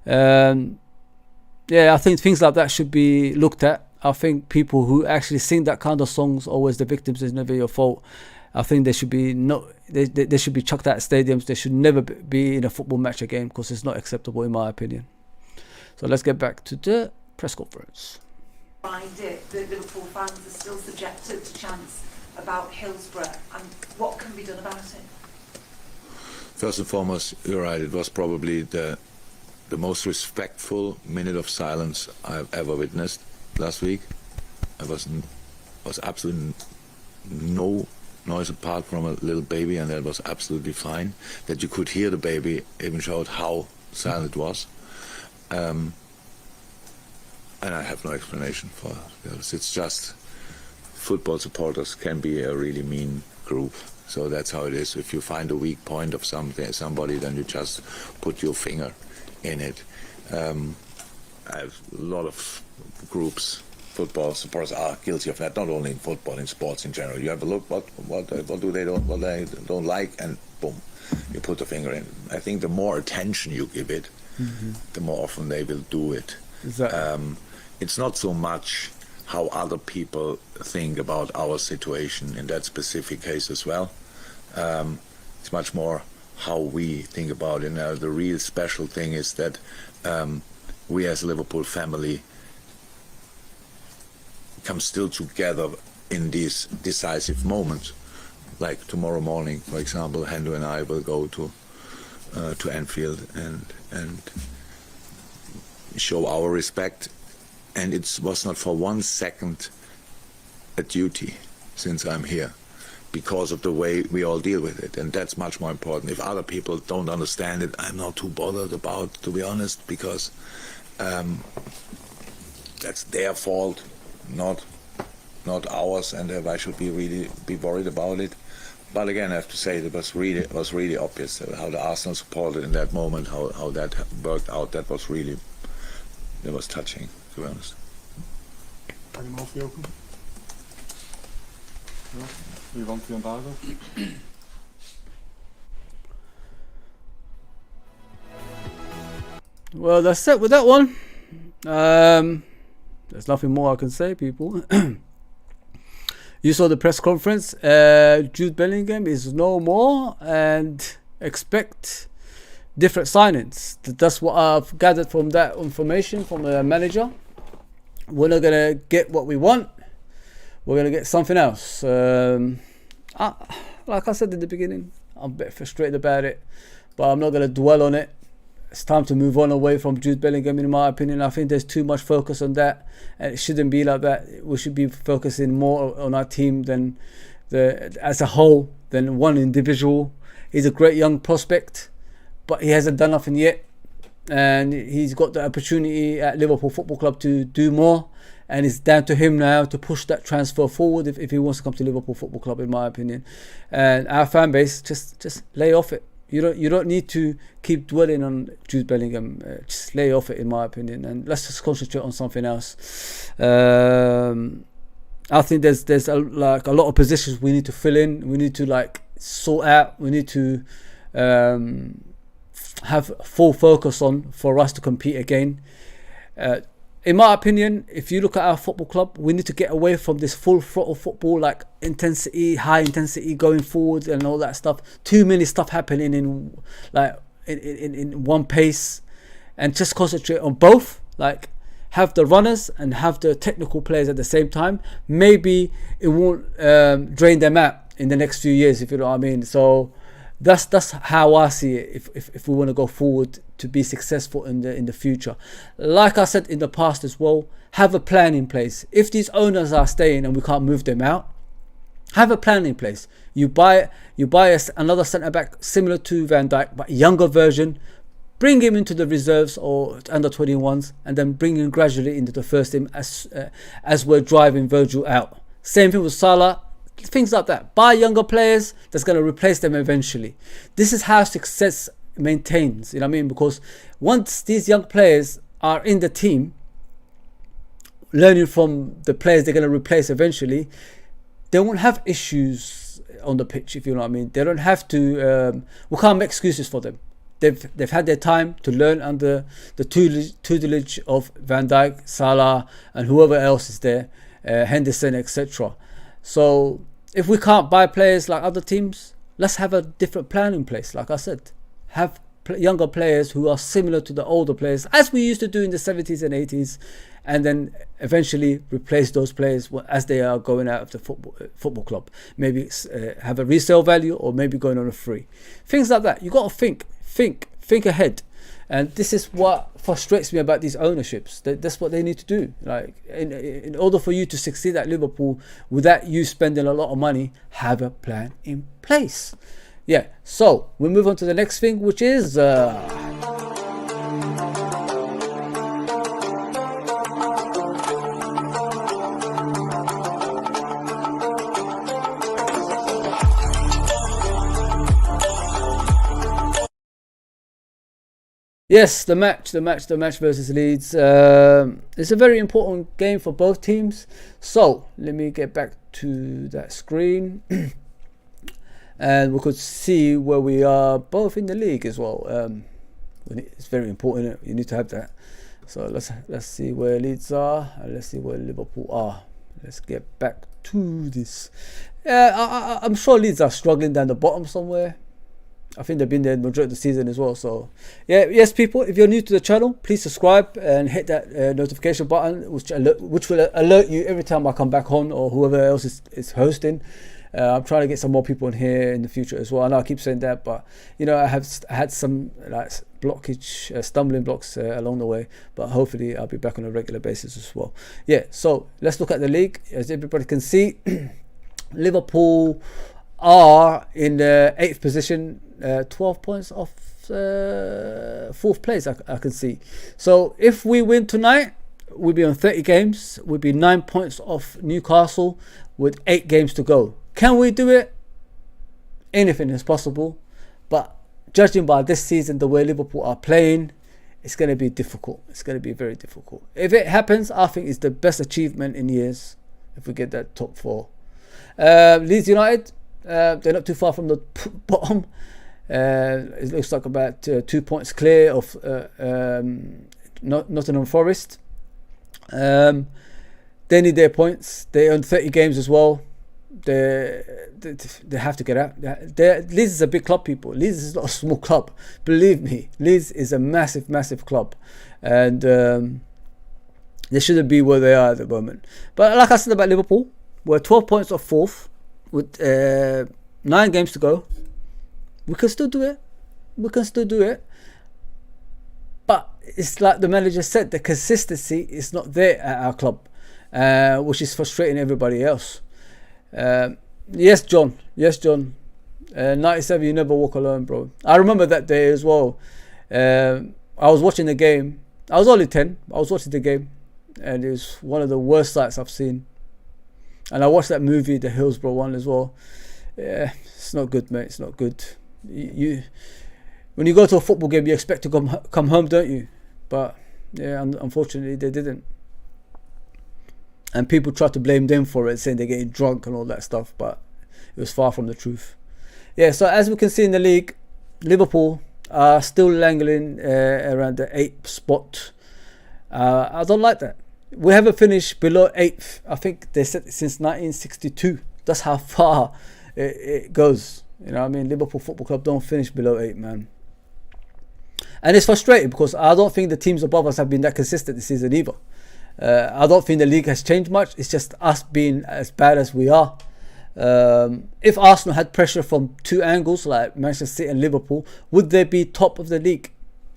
I think things like that should be looked at. I think people who actually sing that kind of songs, always the victims is never your fault, I think they should be they should be chucked out of stadiums. They should never be in a football match again, because it's not acceptable in my opinion. So let's get back to the press conference. Find it that Liverpool fans are still subjected to chants about Hillsborough, and what can be done about it? First and foremost, you're right. It was probably the most respectful minute of silence I've ever witnessed last week. There was absolutely no noise apart from a little baby, and that was absolutely fine. That you could hear the baby even showed how silent it was. And I have no explanation for this. It's just football supporters can be a really mean group. So that's how it is. If you find a weak point of somebody, then you just put your finger in it. I have a lot of groups, football supporters are guilty of that. Not only in football, in sports in general. You have a look what they don't like, and boom, you put the finger in. I think the more attention you give it, the more often they will do it. It's not so much how other people think about our situation in that specific case as well. It's much more how we think about it. Now, the real special thing is that we as a Liverpool family come still together in these decisive moments. Like tomorrow morning, for example, Hendo and I will go to Anfield and show our respect. And it was not for 1 second a duty since I'm here, because of the way we all deal with it. And that's much more important. If other people don't understand it, I'm not too bothered about, to be honest, because that's their fault, not ours, and I should be worried about it. But again, I have to say it was really obvious how the Arsenal supported in that moment, how that worked out. That was touching, to be honest. Any more for you? No? Move on to the embargo. Well, that's it with that one. There's nothing more I can say, people. You saw the press conference. Jude Bellingham is no more, and expect different signings. That's what I've gathered from that information from the manager. We're not gonna get what we want. We're gonna get something else. Like I said in the beginning, I'm a bit frustrated about it, but I'm not gonna dwell on it. It's time to move on away from Jude Bellingham, in my opinion. I think there's too much focus on that, and it shouldn't be like that. We should be focusing more on our team than as a whole than one individual. He's a great young prospect, but he hasn't done nothing yet, and he's got the opportunity at Liverpool Football Club to do more, and it's down to him now to push that transfer forward if he wants to come to Liverpool Football Club, in my opinion. And our fan base, just lay off it. You don't need to keep dwelling on Jude Bellingham. Just lay off it, in my opinion, and let's just concentrate on something else. I think there's a lot of positions we need to fill in. We need to sort out. We need to have full focus on for us to compete again. in my opinion, if you look at our football club, we need to get away from this full throttle football, like intensity, high intensity going forward and all that stuff. Too many stuff happening in one pace, and just concentrate on both. Like, have the runners and have the technical players at the same time. Maybe it won't drain them out in the next few years, if you know what I mean. So that's how I see it. If we want to go forward to be successful in the future, like I said in the past as well, have a plan in place. If these owners are staying and we can't move them out, have a plan in place. You buy another centre back similar to Van Dijk, but younger version. Bring him into the reserves or under 21s, and then bring him gradually into the first team as we're driving Virgil out. Same thing with Salah. Things like that. Buy younger players that's going to replace them eventually. This is how success maintains, you know what I mean? Because once these young players are in the team, learning from the players they're going to replace eventually, they won't have issues on the pitch, if you know what I mean. They don't have to, we can't make excuses for them. They've had their time to learn under the tutelage of Van Dijk, Salah, and whoever else is there, Henderson, etc. So if we can't buy players like other teams, let's have a different plan in place. Like I said, have younger players who are similar to the older players, as we used to do in the 70s and 80s, and then eventually replace those players as they are going out of the football club. Maybe have a resale value, or maybe going on a free. Things like that. You got to think ahead. And this is what frustrates me about these ownerships. That's what they need to do. Like, in order for you to succeed at Liverpool without you spending a lot of money, have a plan in place. Yeah, so we move on to the next thing, which is yes, the match versus Leeds. It's a very important game for both teams. So let me get back to that screen, and we could see where we are both in the league as well. It's very important. You need to have that. So let's see where Leeds are, and let's see where Liverpool are. Let's get back to this. I'm sure Leeds are struggling down the bottom somewhere. I think they've been there the majority of the season as well. So yeah, yes, people, if you're new to the channel, please subscribe and hit that notification button, which will alert you every time I come back on, or whoever else is hosting. I'm trying to get some more people in here in the future as well. I know I keep saying that, but you know, I had some like blockage, stumbling blocks along the way, but hopefully I'll be back on a regular basis as well. Yeah, so let's look at the league. As everybody can see, Liverpool are in the 8th position, 12 points off 4th place, I can see. So if we win tonight, we'll be on 30 games. We'll be 9 points off Newcastle with 8 games to go. Can we do it? Anything is possible, but judging by this season, the way Liverpool are playing, it's going to be difficult. It's going to be very difficult. If it happens, I think it's the best achievement in years if we get that top 4. Leeds United, they're not too far from the bottom. It looks like about 2 points clear of Nottingham Forest. They need their points. They own 30 games as well. They have to get out. Leeds is a big club, people. Leeds is not a small club. Believe me, Leeds is a massive club, and they shouldn't be where they are at the moment. But like I said about Liverpool, we're 12 points off 4th with 9 games to go. We can still do it. But it's like the manager said, the consistency is not there at our club, which is frustrating everybody else. Yes, John. 97, you never walk alone, bro. I remember that day as well. I was watching the game. I was only 10. I was watching the game, and it was one of the worst sights I've seen. And I watched that movie, the Hillsborough one, as well. Yeah, it's not good, mate. It's not good. When you go to a football game, you expect to come home, don't you? But yeah, unfortunately, they didn't. And people try to blame them for it, saying they're getting drunk and all that stuff, but it was far from the truth. Yeah, so as we can see in the league, Liverpool are still langling around the 8th spot. I don't like that. We haven't finished below 8th. I think they said since 1962. That's how far it goes. You know what I mean? Liverpool Football Club don't finish below 8, man. And it's frustrating because I don't think the teams above us have been that consistent this season either. I don't think the league has changed much. It's just us being as bad as we are. If Arsenal had pressure from 2 angles like Manchester City and Liverpool, would they be top of the league?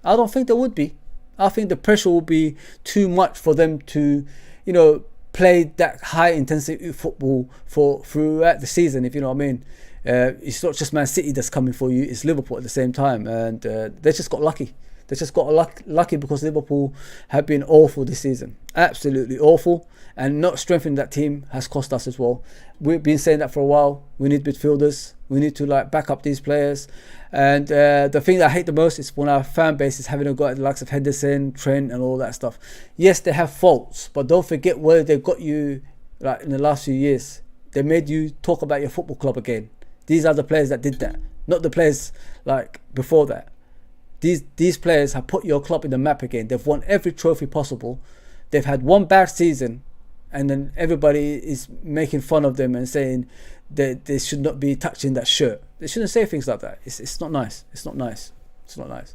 I don't think they would be. I think the pressure will be too much for them to, you know, play that high intensity football throughout the season, if you know what I mean. It's not just Man City that's coming for you, it's Liverpool at the same time, and they just got lucky. They just got lucky because Liverpool have been awful this season, absolutely awful, and not strengthening that team has cost us as well. We've been saying that for a while. We need midfielders. We need to like back up these players, and the thing that I hate the most is when our fan base is having a go at the likes of Henderson, Trent, and all that stuff. Yes, they have faults, but don't forget where they got you. Like in the last few years, they made you talk about your football club again. These are the players that did that, not the players like before that. These players have put your club in the map again. They've won every trophy possible. They've had one bad season, and then everybody is making fun of them and saying that they should not be touching that shirt. They shouldn't say things like that. It's not nice. It's not nice. It's not nice.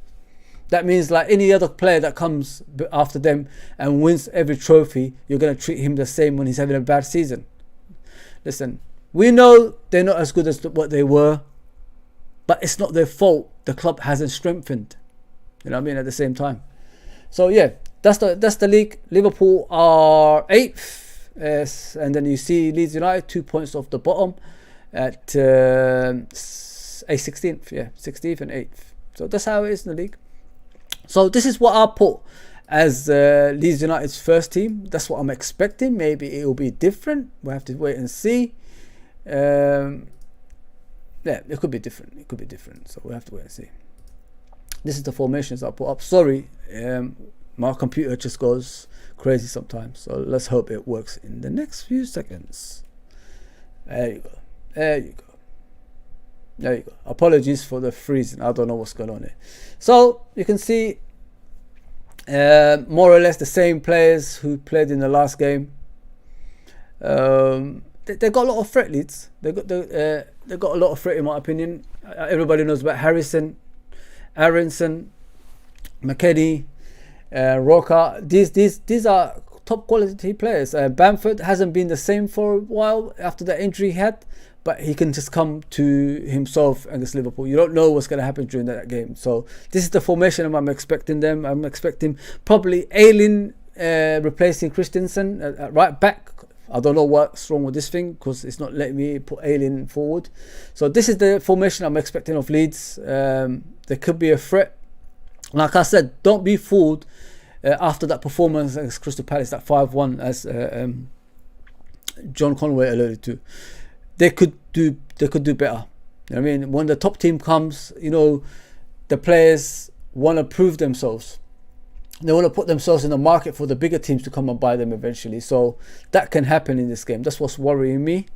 That means like any other player that comes after them and wins every trophy, you're going to treat him the same when he's having a bad season. Listen, we know they're not as good as what they were, but it's not their fault. The club hasn't strengthened. You know what I mean? At the same time. So yeah, that's the league. Liverpool are 8th, yes, and then you see Leeds United 2 points off the bottom at 16th, yeah, 16th and 8th. So that's how it is in the league. So this is what I put as Leeds United's first team. That's what I'm expecting. Maybe it will be different. We'll have to wait and see. Yeah, it could be different. It could be different. So we'll have to wait and see. This is the formations I put up. Sorry, my computer just goes crazy sometimes. So let's hope it works in the next few seconds. There you go. There you go. There you go. Apologies for the freezing. I don't know what's going on here. So you can see more or less the same players who played in the last game. They got a lot of threat, Leeds. They got a lot of threat, in my opinion. Everybody knows about Harrison, Aronson, McKennie, Roca. These are top quality players. Bamford hasn't been the same for a while after the injury he had, but he can just come to himself against Liverpool. You don't know what's going to happen during that game. So this is the formation I'm expecting them. I'm expecting probably Ayling replacing Christensen at right back. I don't know what's wrong with this thing because it's not letting me put Ayling forward. So this is the formation I'm expecting of Leeds. There could be a threat. Like I said, don't be fooled after that performance against Crystal Palace, that 5-1, as John Conway alluded to. They could do better. You know what I mean? When the top team comes, you know, the players want to prove themselves. They want to put themselves in the market for the bigger teams to come and buy them eventually. So that can happen in this game. That's what's worrying me.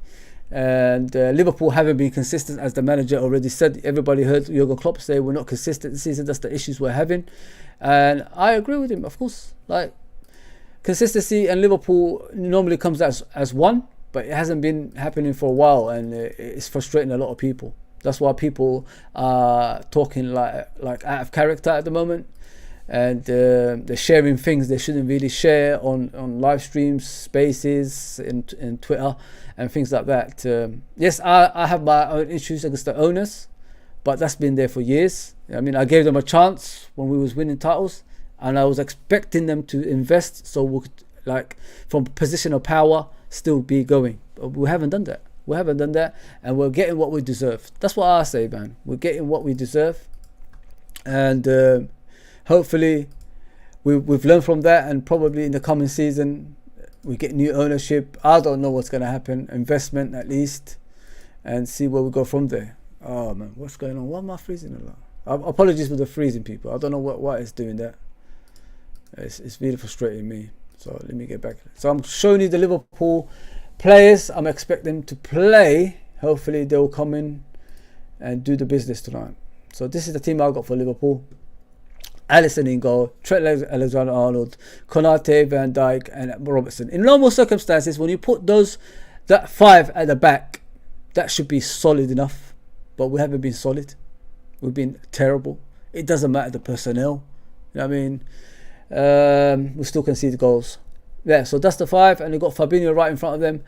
And Liverpool haven't been consistent, as the manager already said. Everybody heard Jurgen Klopp say we're not consistent this season. That's the issues we're having. And I agree with him, of course. Like, consistency and Liverpool normally comes as one, but it hasn't been happening for a while, and it's frustrating a lot of people. That's why people are talking like out of character at the moment. And they're sharing things they shouldn't really share on live streams, spaces, in Twitter and things like that. Yes, I have my own issues against the owners, but that's been there for years. I mean, I gave them a chance when we was winning titles, and I was expecting them to invest so we could, like, from a position of power, still be going. But we haven't done that. We haven't done that, and we're getting what we deserve. That's what I say, man. We're getting what we deserve, and hopefully we've learned from that, and probably in the coming season we get new ownership. I don't know what's going to happen, investment at least, and see where we go from there. Oh man, what's going on? Why am I freezing a lot? Apologies for the freezing, people. I don't know why it's doing that. It's really frustrating me. So let me get back. So I'm showing you the Liverpool players I'm expecting to play. Hopefully they'll come in and do the business tonight. So this is the team I got for Liverpool. Alisson in goal, Trent Alexander-Arnold, Konate, Van Dijk, and Robertson. In normal circumstances, when you put that 5 at the back, that should be solid enough. But we haven't been solid. We've been terrible. It doesn't matter the personnel. You know what I mean? We still concede goals. Yeah, so that's the 5, and they've got Fabinho right in front of them.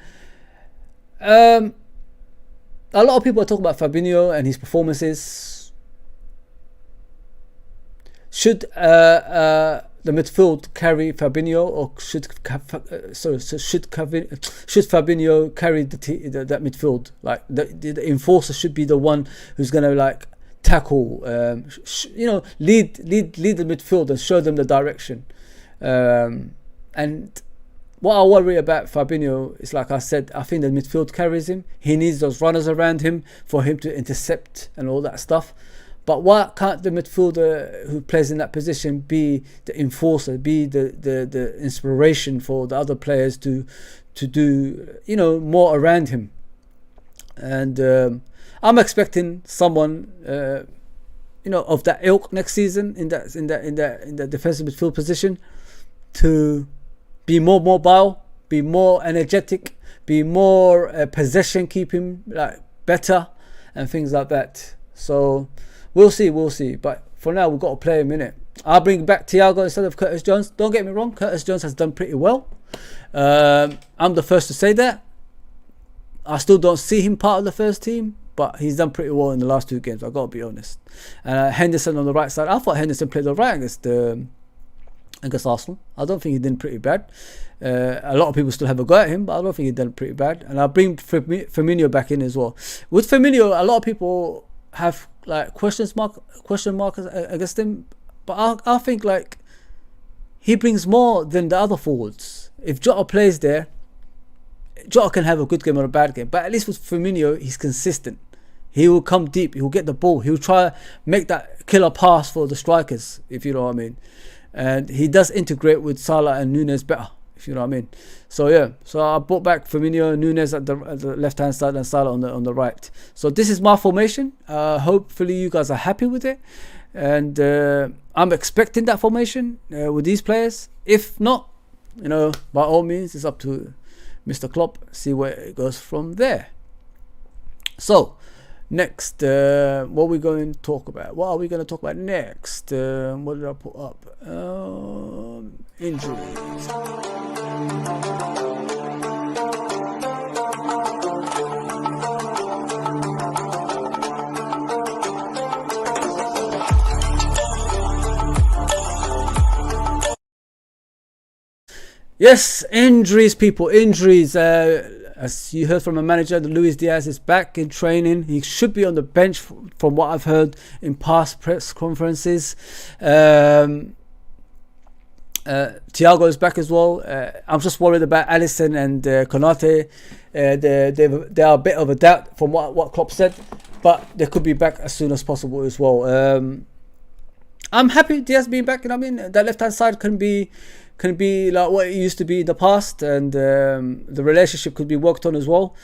A lot of people are talking about Fabinho and his performances. Should the midfield carry Fabinho, or should Fabinho carry that midfield? Like the enforcer should be the one who's gonna like tackle, lead the midfield and show them the direction. And what I worry about Fabinho is, like I said, I think the midfield carries him. He needs those runners around him for him to intercept and all that stuff. But why can't the midfielder who plays in that position be the enforcer, be the inspiration for the other players to do, more around him? And I'm expecting someone, of that ilk next season in that defensive midfield position to be more mobile, be more energetic, be more possession keeping, like better, and things like that. So we'll see. But for now, we've got to play him in it. I'll bring back Thiago instead of Curtis Jones. Don't get me wrong, Curtis Jones has done pretty well. I'm the first to say that. I still don't see him part of the first team, but he's done pretty well in the last 2 games. I've got to be honest. Henderson on the right side. I thought Henderson played all right against Arsenal. I don't think he did pretty bad. A lot of people still have a go at him, but I don't think he did pretty bad. And I'll bring Firmino back in as well. With Firmino, a lot of people have like question marks against him, but I think like he brings more than the other forwards. If Jota plays there, Jota can have a good game or a bad game, but at least with Firmino, he's consistent. He will come deep, he will get the ball, he will try to make that killer pass for the strikers, if you know what I mean. And he does integrate with Salah and Nunes better, if you know what I mean. So yeah, so I brought back Firmino, Nunes at the left hand side, and Salah on the right. So this is my formation. Hopefully you guys are happy with it, and I'm expecting that formation with these players. If not, by all means, it's up to Mr. Klopp. See where it goes from there. So next, what are we going to talk about? What are we going to talk about next? What did I put up? Injuries. Yes, injuries, people, injuries. As you heard from a manager, Luis Diaz is back in training. He should be on the bench from what I've heard in past press conferences. Thiago is back as well. I'm just worried about Alisson and Konate. They are a bit of a doubt from what Klopp said, but they could be back as soon as possible as well. I'm happy Diaz being back. That left hand side can be like what it used to be in the past, and the relationship could be worked on as well.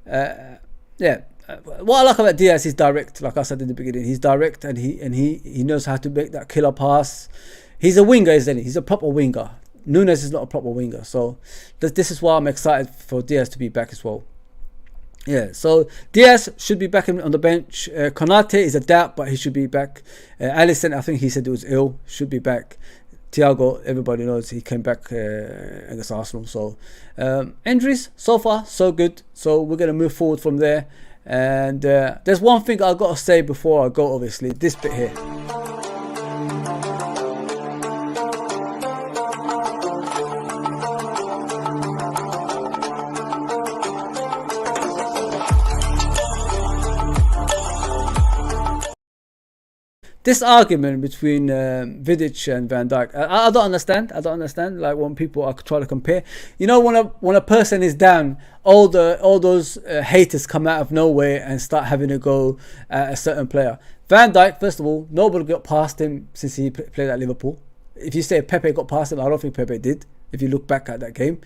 What I like about Diaz, he's direct. Like I said in the beginning, he's direct, and he knows how to make that killer pass. He's a winger, isn't he? He's a proper winger. Nunes is not a proper winger, so this is why I'm excited for Diaz to be back as well. Yeah, so Diaz should be back on the bench. Konate is a doubt, but he should be back. Alisson, I think he said he was ill, should be back. Thiago, everybody knows he came back against Arsenal. So injuries, so far, so good. So we're going to move forward from there. And there's one thing I've got to say before I go, obviously, this bit here. This argument between Vidic and Van Dijk, I don't understand. Like when people are trying to compare, when a person is down, all those haters come out of nowhere and start having a go at a certain player. Van Dijk, first of all, nobody got past him since he played at Liverpool. If you say Pepe got past him, I don't think Pepe did. If you look back at that game,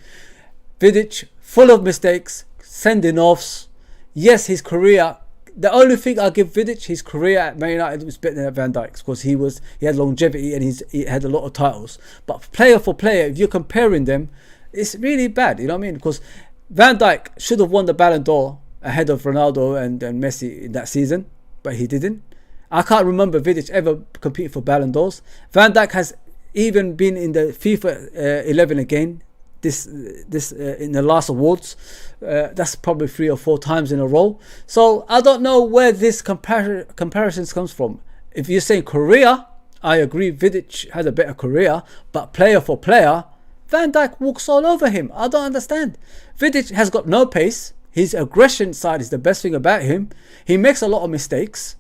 Vidic, full of mistakes, sending offs. Yes, his career the only thing I give Vidic, his career at Man United was better than Van Dijk's because he had longevity and he had a lot of titles. But player for player, if you're comparing them, it's really bad. You know what I mean? Because Van Dijk should have won the Ballon d'Or ahead of Ronaldo and Messi in that season, but he didn't. I can't remember Vidic ever competing for Ballon d'Ors. Van Dijk has even been in the FIFA 11 again. This in the last awards, that's probably 3 or 4 times in a row. So I don't know where this comparisons comes from. If you're saying career, I agree Vidic had a better career, but player for player, Van Dijk walks all over him. I don't understand. Vidic has got no pace. His aggression side is the best thing about him. He makes a lot of mistakes,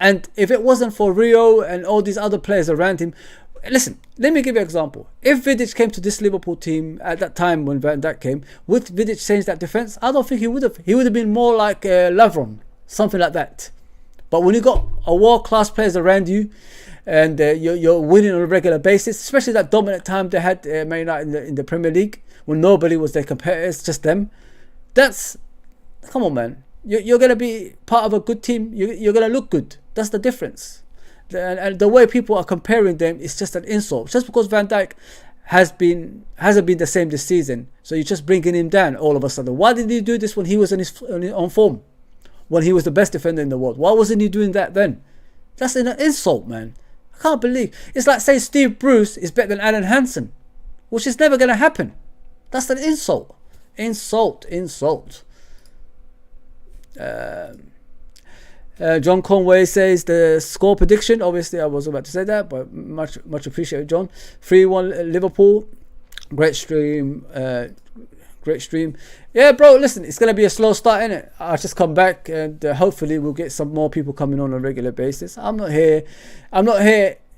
and if it wasn't for Rio and all these other players around him, listen, let me give you an example. If Vidic came to this Liverpool team at that time when Van Dijk came, would Vidic change that defence? I don't think he would have. He would have been more like Lavron, something like that. But when you got a world-class players around you, and you're winning on a regular basis, especially that dominant time they had Man United in the Premier League, when nobody was their competitors, just them. Come on, man. You're going to be part of a good team. You're going to look good. That's the difference. And the way people are comparing them is just an insult. Just because Van Dijk hasn't been the same this season, so you're just bringing him down all of a sudden. Why did he do this when he was on form? When he was the best defender in the world? Why wasn't he doing that then? That's an insult, man. I can't believe. It's like saying Steve Bruce is better than Alan Hansen, which is never going to happen. That's an insult. Insult. John Conway says the score prediction. Obviously, I was about to say that, but much appreciated, John. 3-1 Liverpool. Great stream. Yeah, bro, listen, it's going to be a slow start, innit? I'll just come back and hopefully we'll get some more people coming on a regular basis. I'm not here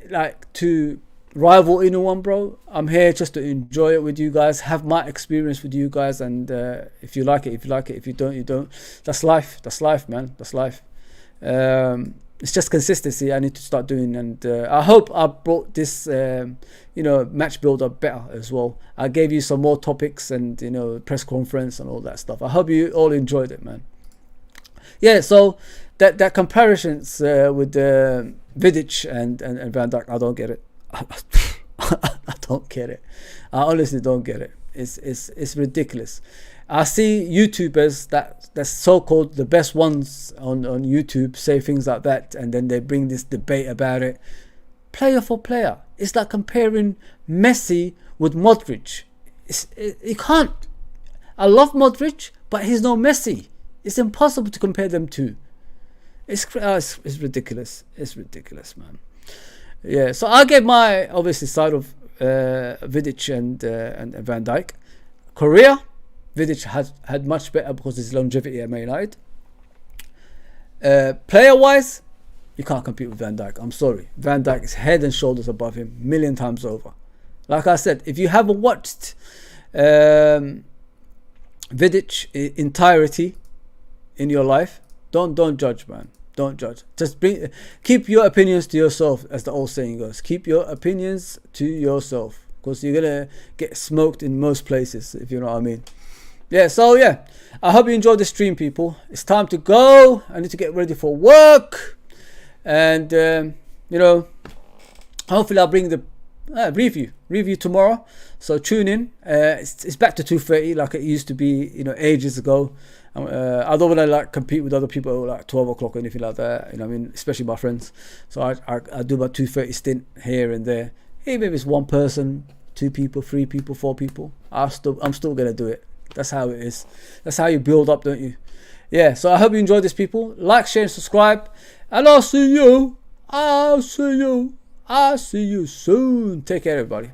like to rival anyone, bro. I'm here just to enjoy it with you guys, have my experience with you guys, and if you like it, if you don't, you don't. That's life, man. That's life. It's just consistency I need to start doing, and I hope I brought this match builder better as well. I gave you some more topics and press conference and all that stuff. I hope you all enjoyed it, man. Yeah, so that comparisons with Vidic and Van Dijk, I don't get it. I don't get it. I honestly don't get it. It's ridiculous. I see YouTubers that's so-called the best ones on YouTube say things like that, and then they bring this debate about it. Player for player. It's like comparing Messi with Modric. You can't. I love Modric, but he's no Messi. It's impossible to compare them two. It's ridiculous. It's ridiculous, man. Yeah, so I gave my obviously side of Vidic and Van Dijk. Career, Vidic had much better because of his longevity at Man United. Player wise, you can't compete with Van Dijk. I'm sorry. Van Dijk is head and shoulders above him, million times over. Like I said, if you haven't watched Vidic entirety in your life, don't judge, man. Don't judge. Just keep your opinions to yourself, as the old saying goes. Keep your opinions to yourself, because you're gonna get smoked in most places, if you know what I mean. Yeah, so yeah, I hope you enjoyed the stream, people. It's time to go. I need to get ready for work, and hopefully I'll bring the review tomorrow. So tune in. It's back to 2:30 like it used to be, ages ago. I don't want to compete with other people like 12 o'clock or anything like that. I mean, especially my friends. So I do my 2:30 stint here and there. Even if it's one person, 2 people, 3 people, 4 people, I'm still gonna do it. That's how it is. That's how you build up, don't you? Yeah. So I hope you enjoyed this, people. Like, share, and subscribe, and I'll see you soon. Take care, everybody.